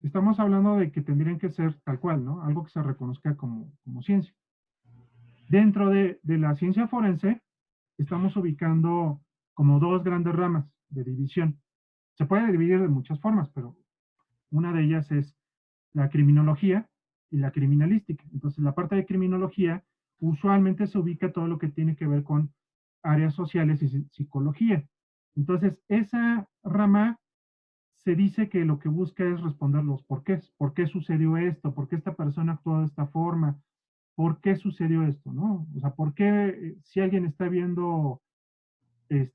Estamos hablando de que tendrían que ser tal cual, ¿no? Algo que se reconozca como ciencia. Dentro de la ciencia forense, estamos ubicando como dos grandes ramas de división. Se puede dividir de muchas formas, pero una de ellas es la criminología y la criminalística. Entonces, la parte de criminología usualmente se ubica todo lo que tiene que ver con áreas sociales y psicología. Entonces, esa rama se dice que lo que busca es responder los porqués. ¿Por qué sucedió esto? ¿Por qué esta persona actuó de esta forma? ¿Por qué sucedió esto? ¿No? O sea, ¿por qué si alguien está viendo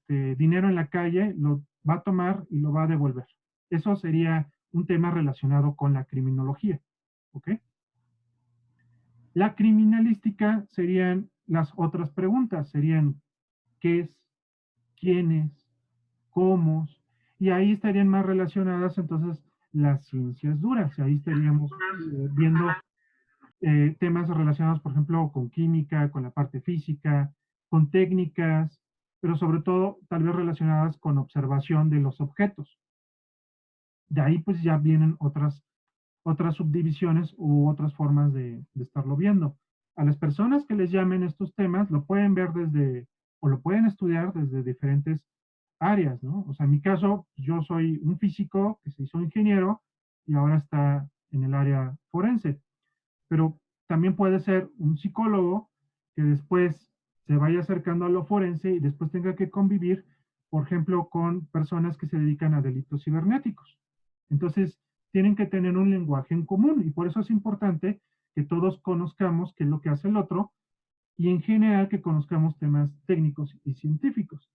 dinero en la calle, lo va a tomar y lo va a devolver? Eso sería un tema relacionado con la criminología. ¿Ok? La criminalística serían las otras preguntas, serían qué es, quién es, cómo, y ahí estarían más relacionadas entonces las ciencias duras, ahí estaríamos viendo temas relacionados, por ejemplo, con química, con la parte física, con técnicas, pero sobre todo tal vez relacionadas con observación de los objetos. De ahí pues ya vienen otras subdivisiones u otras formas de estarlo viendo. A las personas que les llamen estos temas lo pueden ver desde, o lo pueden estudiar desde diferentes áreas, ¿no? O sea, en mi caso, yo soy un físico que se hizo ingeniero y ahora está en el área forense, pero también puede ser un psicólogo que después se vaya acercando a lo forense y después tenga que convivir, por ejemplo, con personas que se dedican a delitos cibernéticos. Entonces, tienen que tener un lenguaje en común y por eso es importante que todos conozcamos qué es lo que hace el otro y en general que conozcamos temas técnicos y científicos.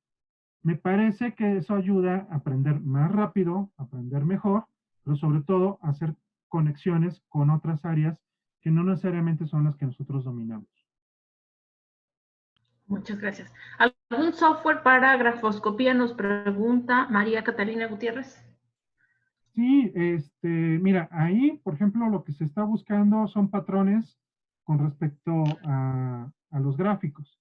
Me parece que eso ayuda a aprender más rápido, a aprender mejor, pero sobre todo a hacer conexiones con otras áreas que no necesariamente son las que nosotros dominamos. Muchas gracias. ¿Algún software para grafoscopía? Nos pregunta María Catalina Gutiérrez. Sí, mira, ahí, por ejemplo, lo que se está buscando son patrones con respecto a los gráficos.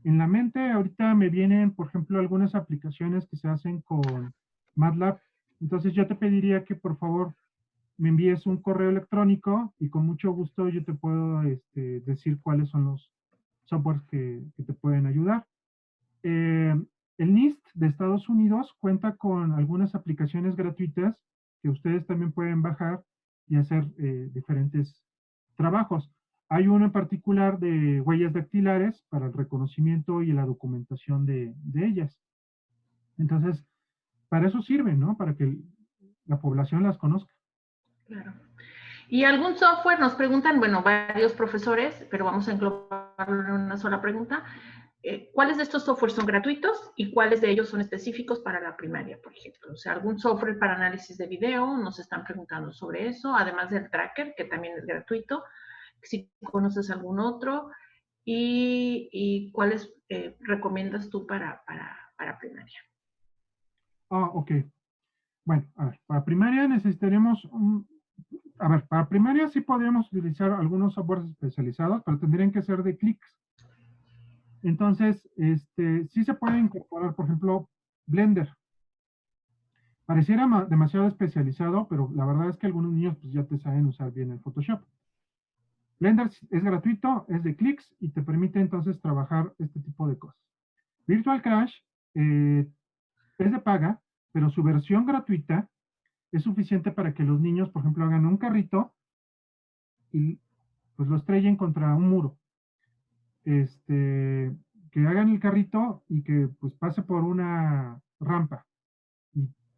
En la mente ahorita me vienen, por ejemplo, algunas aplicaciones que se hacen con MATLAB. Entonces yo te pediría que por favor me envíes un correo electrónico y con mucho gusto yo te puedo decir cuáles son los softwares que te pueden ayudar. El NIST de Estados Unidos cuenta con algunas aplicaciones gratuitas que ustedes también pueden bajar y hacer diferentes trabajos. Hay uno en particular de huellas dactilares para el reconocimiento y la documentación de ellas. Entonces, para eso sirven, ¿no? Para que la población las conozca. Claro. ¿Y algún software? Nos preguntan, bueno, varios profesores, pero vamos a englobarlo en una sola pregunta. ¿Cuáles de estos softwares son gratuitos y cuáles de ellos son específicos para la primaria, por ejemplo? O sea, algún software para análisis de video, nos están preguntando sobre eso, además del tracker, que también es gratuito. Si conoces algún otro y cuáles recomiendas tú para primaria. Ok. Bueno, a ver, para primaria necesitaríamos para primaria sí podríamos utilizar algunos softwares especializados, pero tendrían que ser de clics. Entonces, sí se puede incorporar, por ejemplo, Blender. Pareciera demasiado especializado, pero la verdad es que algunos niños pues, ya te saben usar bien el Photoshop. Blender es gratuito, es de clics y te permite entonces trabajar este tipo de cosas. Virtual Crash es de paga, pero su versión gratuita es suficiente para que los niños, por ejemplo, hagan un carrito y pues lo estrellen contra un muro. Que hagan el carrito y que pues pase por una rampa.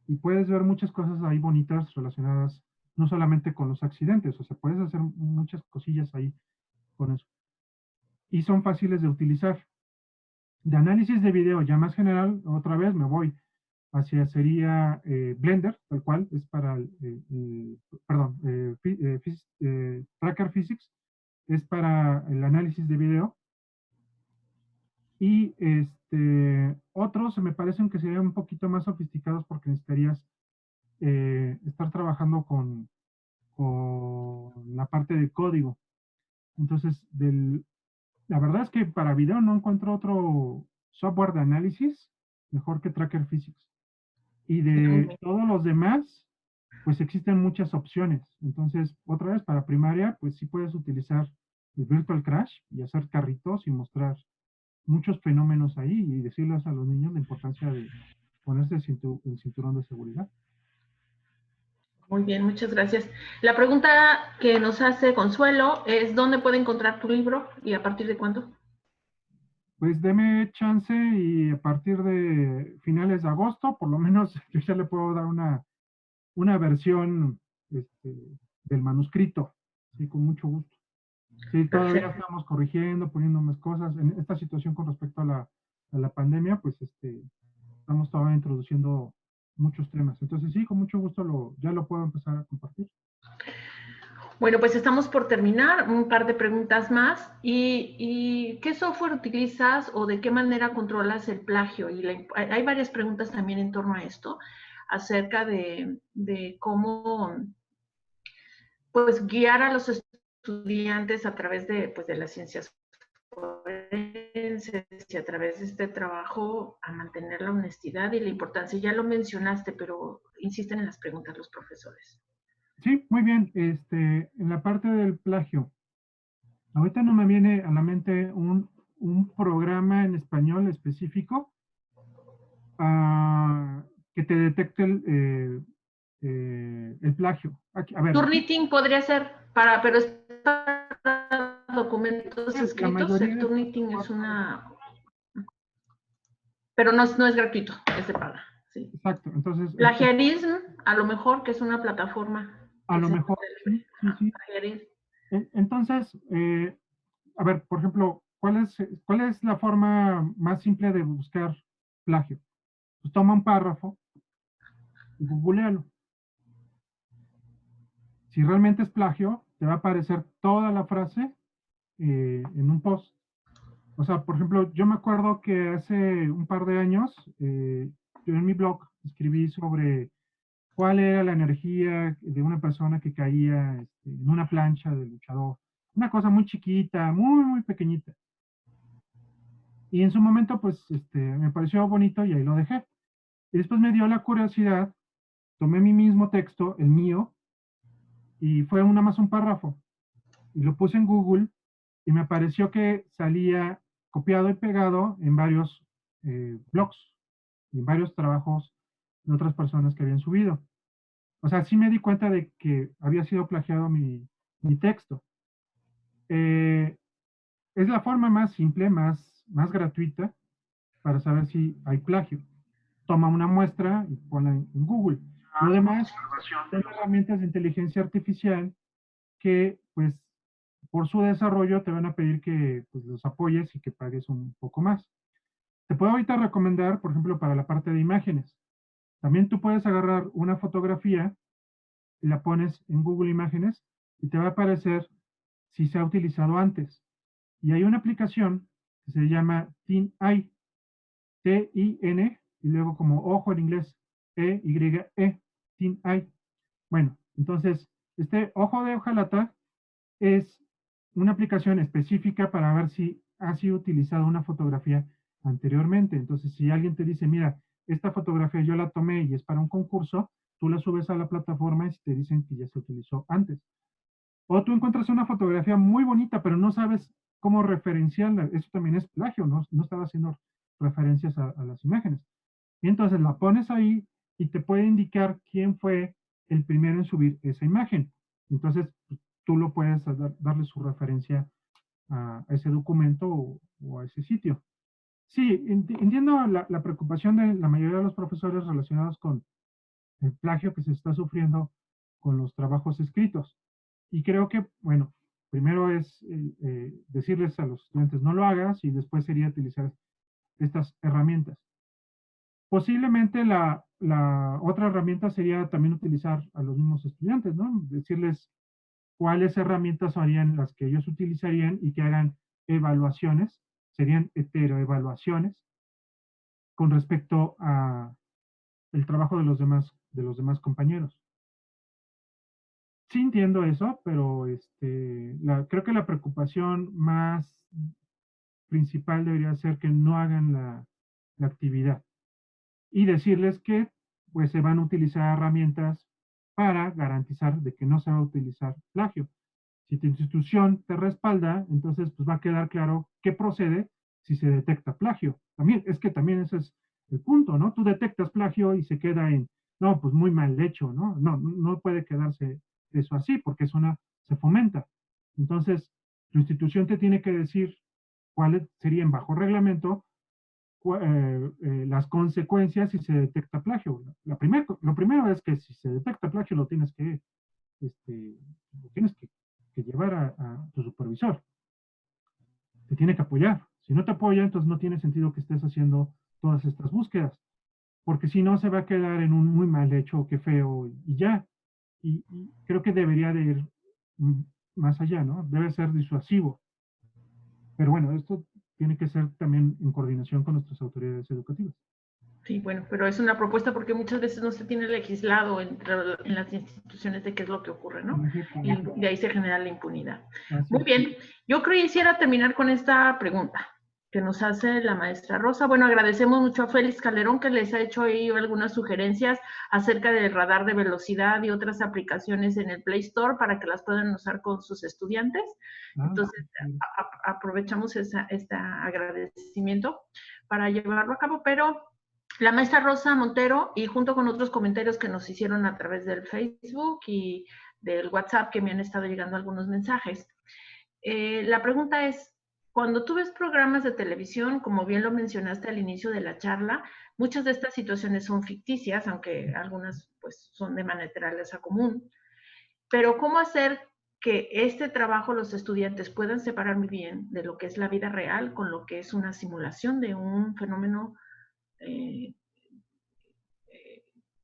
Y puedes ver muchas cosas ahí bonitas relacionadas no solamente con los accidentes, o sea, puedes hacer muchas cosillas ahí con eso. Y son fáciles de utilizar. De análisis de video ya más general, otra vez me voy hacia sería Blender, tal cual, es para, Tracker Physics, es para el análisis de video. Y otros me parecen que serían un poquito más sofisticados porque necesitarías estar trabajando con la parte de código. Entonces, la verdad es que para video no encuentro otro software de análisis mejor que Tracker Physics. Y de todos los demás, pues existen muchas opciones. Entonces, otra vez, para primaria, pues sí puedes utilizar el Virtual Crash y hacer carritos y mostrar muchos fenómenos ahí y decirles a los niños la importancia de ponerse el cinturón de seguridad. Muy bien, muchas gracias. La pregunta que nos hace Consuelo es, ¿dónde puede encontrar tu libro y a partir de cuándo? Pues deme chance y a partir de finales de agosto, por lo menos yo ya le puedo dar una versión del manuscrito, sí, con mucho gusto. Sí, todavía Perfecto. estamos corrigiendo, poniendo más cosas. En esta situación con respecto a la pandemia, pues estamos todavía introduciendo muchos temas. Entonces sí, con mucho gusto ya lo puedo empezar a compartir. Bueno, pues estamos por terminar, un par de preguntas más. ¿Y qué software utilizas o de qué manera controlas el plagio? Hay varias preguntas también en torno a esto, acerca de cómo pues, guiar a los estudiantes a través de las ciencias forenses y a través de este trabajo a mantener la honestidad y la importancia. Ya lo mencionaste, pero insisten en las preguntas los profesores. Sí, muy bien. En la parte del plagio, ahorita no me viene a la mente un programa en español específico que te detecte el plagio. Aquí, a ver, Turnitin podría ser, pero es para documentos escritos. El Turnitin es una... Pero no es gratuito, es de paga. Sí. Exacto, entonces... Plagiarism, a lo mejor, que es una plataforma. A lo mejor, sí. Entonces, a ver, por ejemplo, ¿cuál es la forma más simple de buscar plagio? Pues toma un párrafo y googlealo. Si realmente es plagio, te va a aparecer toda la frase en un post. O sea, por ejemplo, yo me acuerdo que hace un par de años, yo en mi blog escribí sobre cuál era la energía de una persona que caía en una plancha de luchador. Una cosa muy chiquita, muy, muy pequeñita. Y en su momento, pues, me pareció bonito y ahí lo dejé. Y después me dio la curiosidad, tomé mi mismo texto, el mío, y fue nada más un párrafo. Y lo puse en Google y me pareció que salía copiado y pegado en varios blogs y en varios trabajos de otras personas que habían subido. O sea, sí me di cuenta de que había sido plagiado mi texto. Eh, es la forma más simple, más gratuita para saber si hay plagio. Toma una muestra y ponla en Google. Lo demás son herramientas de inteligencia artificial que, pues, por su desarrollo te van a pedir que pues, los apoyes y que pagues un poco más. Te puedo ahorita recomendar, por ejemplo, para la parte de imágenes. También tú puedes agarrar una fotografía y la pones en Google Imágenes y te va a aparecer si se ha utilizado antes. Y hay una aplicación que se llama TinEye, T-I-N, y luego como ojo en inglés, E-Y-E, TinEye. Bueno, entonces, este ojo de hojalata es una aplicación específica para ver si ha sido utilizada una fotografía anteriormente. Entonces, si alguien te dice, mira, esta fotografía yo la tomé y es para un concurso, tú la subes a la plataforma y te dicen que ya se utilizó antes. O tú encuentras una fotografía muy bonita, pero no sabes cómo referenciarla. Eso también es plagio, no estaba haciendo referencias a las imágenes. Y entonces la pones ahí y te puede indicar quién fue el primero en subir esa imagen. Entonces, tú lo puedes darle su referencia a ese documento o a ese sitio. Sí, entiendo la preocupación de la mayoría de los profesores relacionados con el plagio que se está sufriendo con los trabajos escritos. Y creo que, bueno, primero es decirles a los estudiantes no lo hagas y después sería utilizar estas herramientas. Posiblemente la otra herramienta sería también utilizar a los mismos estudiantes, ¿no? Decirles cuáles herramientas serían las que ellos utilizarían y que hagan evaluaciones, serían heteroevaluaciones con respecto a el trabajo de los demás compañeros. Sí entiendo eso, pero creo que la preocupación más principal debería ser que no hagan la actividad y decirles que pues se van a utilizar herramientas para garantizar de que no se va a utilizar plagio. Si tu institución te respalda, entonces pues va a quedar claro qué procede si se detecta plagio. También, es que también ese es el punto, ¿no? Tú detectas plagio y se queda en, no, pues muy mal hecho, ¿no? No puede quedarse eso así, porque se fomenta. Entonces, tu institución te tiene que decir cuáles serían bajo reglamento las consecuencias si se detecta plagio. Lo primero es que si se detecta plagio lo tienes que llevar a tu supervisor. Te tiene que apoyar. Si no te apoya, entonces no tiene sentido que estés haciendo todas estas búsquedas, porque si no se va a quedar en un muy mal hecho, qué feo, y ya. Y creo que debería de ir más allá, ¿no? Debe ser disuasivo. Pero bueno, esto tiene que ser también en coordinación con nuestras autoridades educativas. Sí, bueno, pero es una propuesta porque muchas veces no se tiene legislado en las instituciones de qué es lo que ocurre, ¿no? Y de ahí se genera la impunidad. Muy bien, yo quisiera terminar con esta pregunta que nos hace la maestra Rosa. Bueno, agradecemos mucho a Félix Calderón que les ha hecho ahí algunas sugerencias acerca del radar de velocidad y otras aplicaciones en el Play Store para que las puedan usar con sus estudiantes. Entonces, aprovechamos este agradecimiento para llevarlo a cabo, pero la maestra Rosa Montero, y junto con otros comentarios que nos hicieron a través del Facebook y del WhatsApp, que me han estado llegando algunos mensajes. La pregunta es, cuando tú ves programas de televisión, como bien lo mencionaste al inicio de la charla, muchas de estas situaciones son ficticias, aunque algunas pues son de naturaleza común, pero ¿cómo hacer que este trabajo los estudiantes puedan separar muy bien de lo que es la vida real con lo que es una simulación de un fenómeno eh,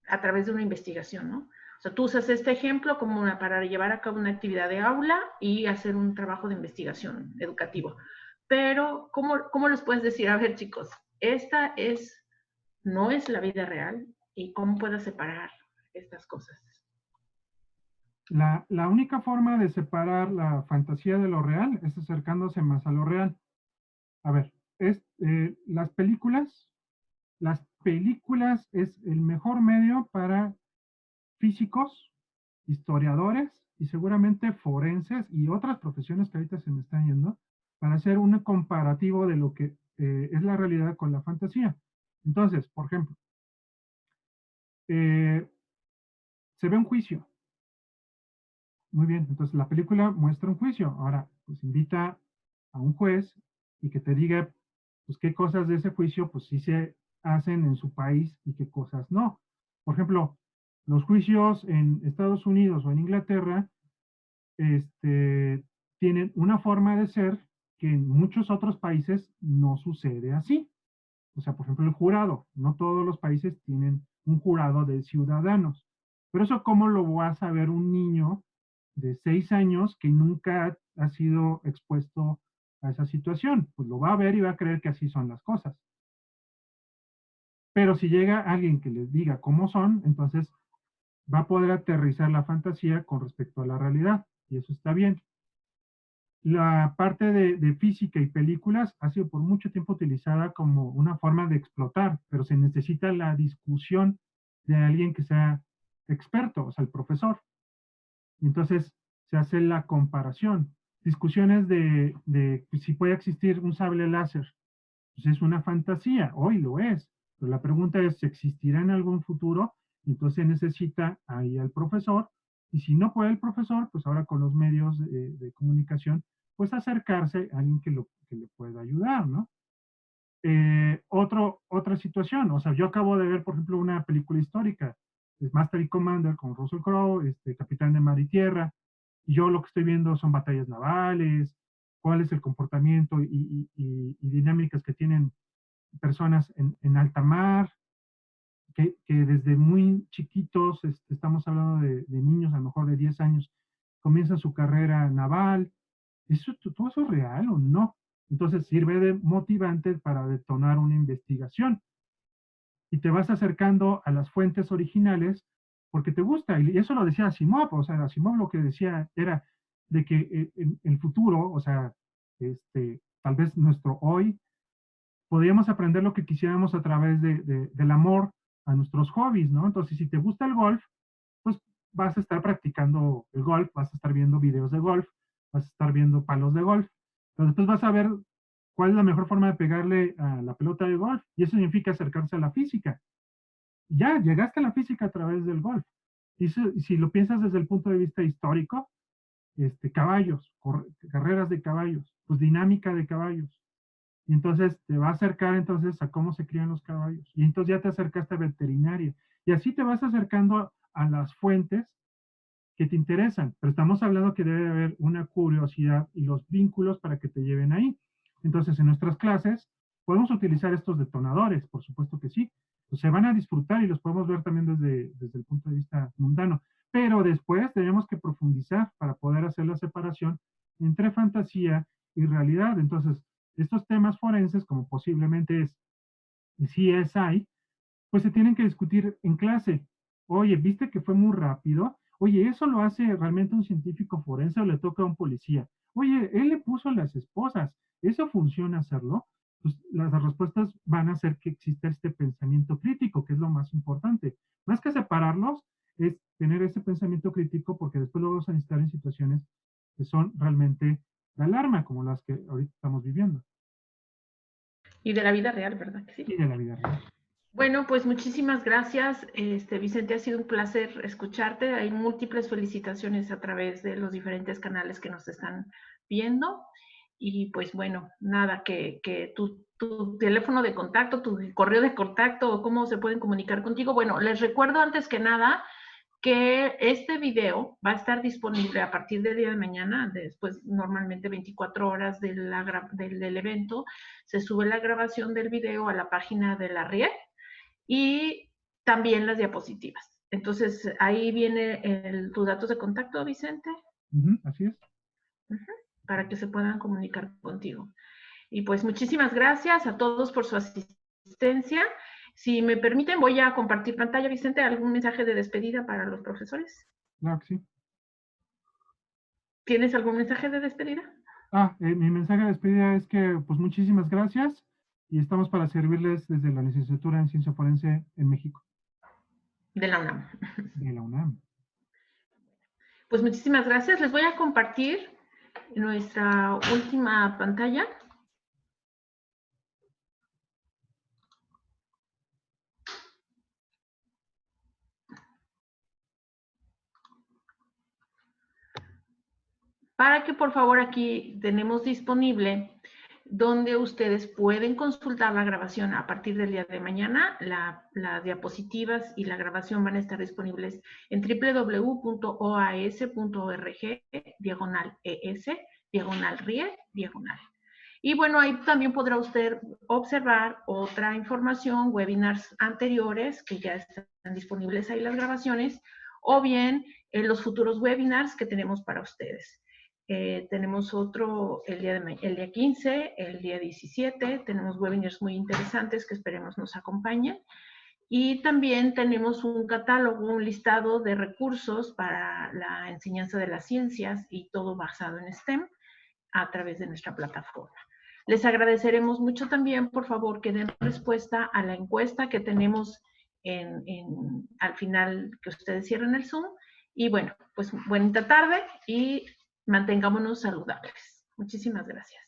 a través de una investigación, ¿no? O sea, tú usas este ejemplo como para llevar a cabo una actividad de aula y hacer un trabajo de investigación educativo. Pero, ¿cómo les puedes decir? A ver, chicos, no es la vida real, y cómo puedes separar estas cosas? La única forma de separar la fantasía de lo real es acercándose más a lo real. A ver, las películas es el mejor medio para físicos, historiadores y seguramente forenses y otras profesiones que ahorita se me están yendo para hacer un comparativo de lo que es la realidad con la fantasía. Entonces, por ejemplo, se ve un juicio. Muy bien, entonces la película muestra un juicio. Ahora, pues invita a un juez y que te diga, pues qué cosas de ese juicio, pues sí se hacen en su país y qué cosas no. Por ejemplo, los juicios en Estados Unidos o en Inglaterra, tienen una forma de ser que en muchos otros países no sucede así. O sea, por ejemplo, el jurado. No todos los países tienen un jurado de ciudadanos. Pero eso, ¿cómo lo va a saber un niño de 6 años que nunca ha sido expuesto a esa situación? Pues lo va a ver y va a creer que así son las cosas. Pero si llega alguien que les diga cómo son, entonces va a poder aterrizar la fantasía con respecto a la realidad. Y eso está bien. La parte de física y películas ha sido por mucho tiempo utilizada como una forma de explotar, pero se necesita la discusión de alguien que sea experto, o sea, el profesor. Entonces se hace la comparación. Discusiones de si puede existir un sable láser. Pues es una fantasía, hoy lo es, pero la pregunta es si existirá en algún futuro, entonces se necesita ahí al profesor, y si no puede el profesor, pues ahora con los medios de comunicación, pues acercarse a alguien que le pueda ayudar, ¿no? Otra situación, o sea, yo acabo de ver, por ejemplo, una película histórica, es Master y Commander con Russell Crowe, Capitán de Mar y Tierra, y yo lo que estoy viendo son batallas navales, cuál es el comportamiento y dinámicas que tienen personas en alta mar, que desde muy chiquitos, estamos hablando de niños a lo mejor de 10 años, comienzan su carrera naval. ¿Todo eso es real o no? Entonces sirve de motivante para detonar una investigación. Y te vas acercando a las fuentes originales porque te gusta. Y eso lo decía Asimov. O sea, Asimov lo que decía era de que en el futuro, o sea, tal vez nuestro hoy, podríamos aprender lo que quisiéramos a través del amor a nuestros hobbies, ¿no? Entonces, si te gusta el golf, pues vas a estar practicando el golf, vas a estar viendo videos de golf, vas a estar viendo palos de golf. Entonces, después vas a ver cuál es la mejor forma de pegarle a la pelota de golf, y eso significa acercarse a la física. Ya, llegaste a la física a través del golf. Y si lo piensas desde el punto de vista histórico, caballos, carreras de caballos, pues dinámica de caballos. Y entonces te va a acercar entonces a cómo se crían los caballos. Y entonces ya te acercaste a veterinaria. Y así te vas acercando a las fuentes que te interesan. Pero estamos hablando que debe haber una curiosidad y los vínculos para que te lleven ahí. Entonces en nuestras clases podemos utilizar estos detonadores, por supuesto que sí. Pues se van a disfrutar y los podemos ver también desde el punto de vista mundano. Pero después tenemos que profundizar para poder hacer la separación entre fantasía y realidad. Entonces, estos temas forenses, como posiblemente es CSI, pues se tienen que discutir en clase. Oye, ¿viste que fue muy rápido? Oye, ¿eso lo hace realmente un científico forense o le toca a un policía? Oye, él le puso las esposas. ¿Eso funciona hacerlo? Pues las respuestas van a hacer que exista este pensamiento crítico, que es lo más importante. Más que separarlos, es tener ese pensamiento crítico porque después lo vamos a necesitar en situaciones que son realmente de alarma, como las que ahorita estamos viviendo. Y de la vida real, ¿verdad que sí? Y de la vida real. Bueno, pues muchísimas gracias, Vicente, ha sido un placer escucharte. Hay múltiples felicitaciones a través de los diferentes canales que nos están viendo. Y pues bueno, nada, que tu teléfono de contacto, tu correo de contacto o cómo se pueden comunicar contigo. Bueno, les recuerdo antes que nada que este video va a estar disponible a partir del día de mañana, después normalmente 24 horas del evento, se sube la grabación del video a la página de la RIE y también las diapositivas. Entonces, ahí viene tus datos de contacto, Vicente. Así es. Para que se puedan comunicar contigo. Y pues muchísimas gracias a todos por su asistencia. Si me permiten, voy a compartir pantalla. Vicente, ¿algún mensaje de despedida para los profesores? Claro que sí. ¿Tienes algún mensaje de despedida? Mi mensaje de despedida es que, pues, muchísimas gracias y estamos para servirles desde la licenciatura en Ciencia Forense en México. De la UNAM. De la UNAM. Pues muchísimas gracias. Les voy a compartir nuestra última pantalla. Para que por favor aquí tenemos disponible donde ustedes pueden consultar la grabación a partir del día de mañana. Las diapositivas y la grabación van a estar disponibles en www.oas.org/ES/RIE/. Y bueno, ahí también podrá usted observar otra información, webinars anteriores que ya están disponibles ahí las grabaciones, o bien los futuros webinars que tenemos para ustedes. Tenemos otro el día 15, el día 17, tenemos webinars muy interesantes que esperemos nos acompañen. Y también tenemos un catálogo, un listado de recursos para la enseñanza de las ciencias y todo basado en STEM a través de nuestra plataforma. Les agradeceremos mucho también, por favor, que den respuesta a la encuesta que tenemos al final que ustedes cierren el Zoom. Y bueno, pues buena tarde y mantengámonos saludables. Muchísimas gracias.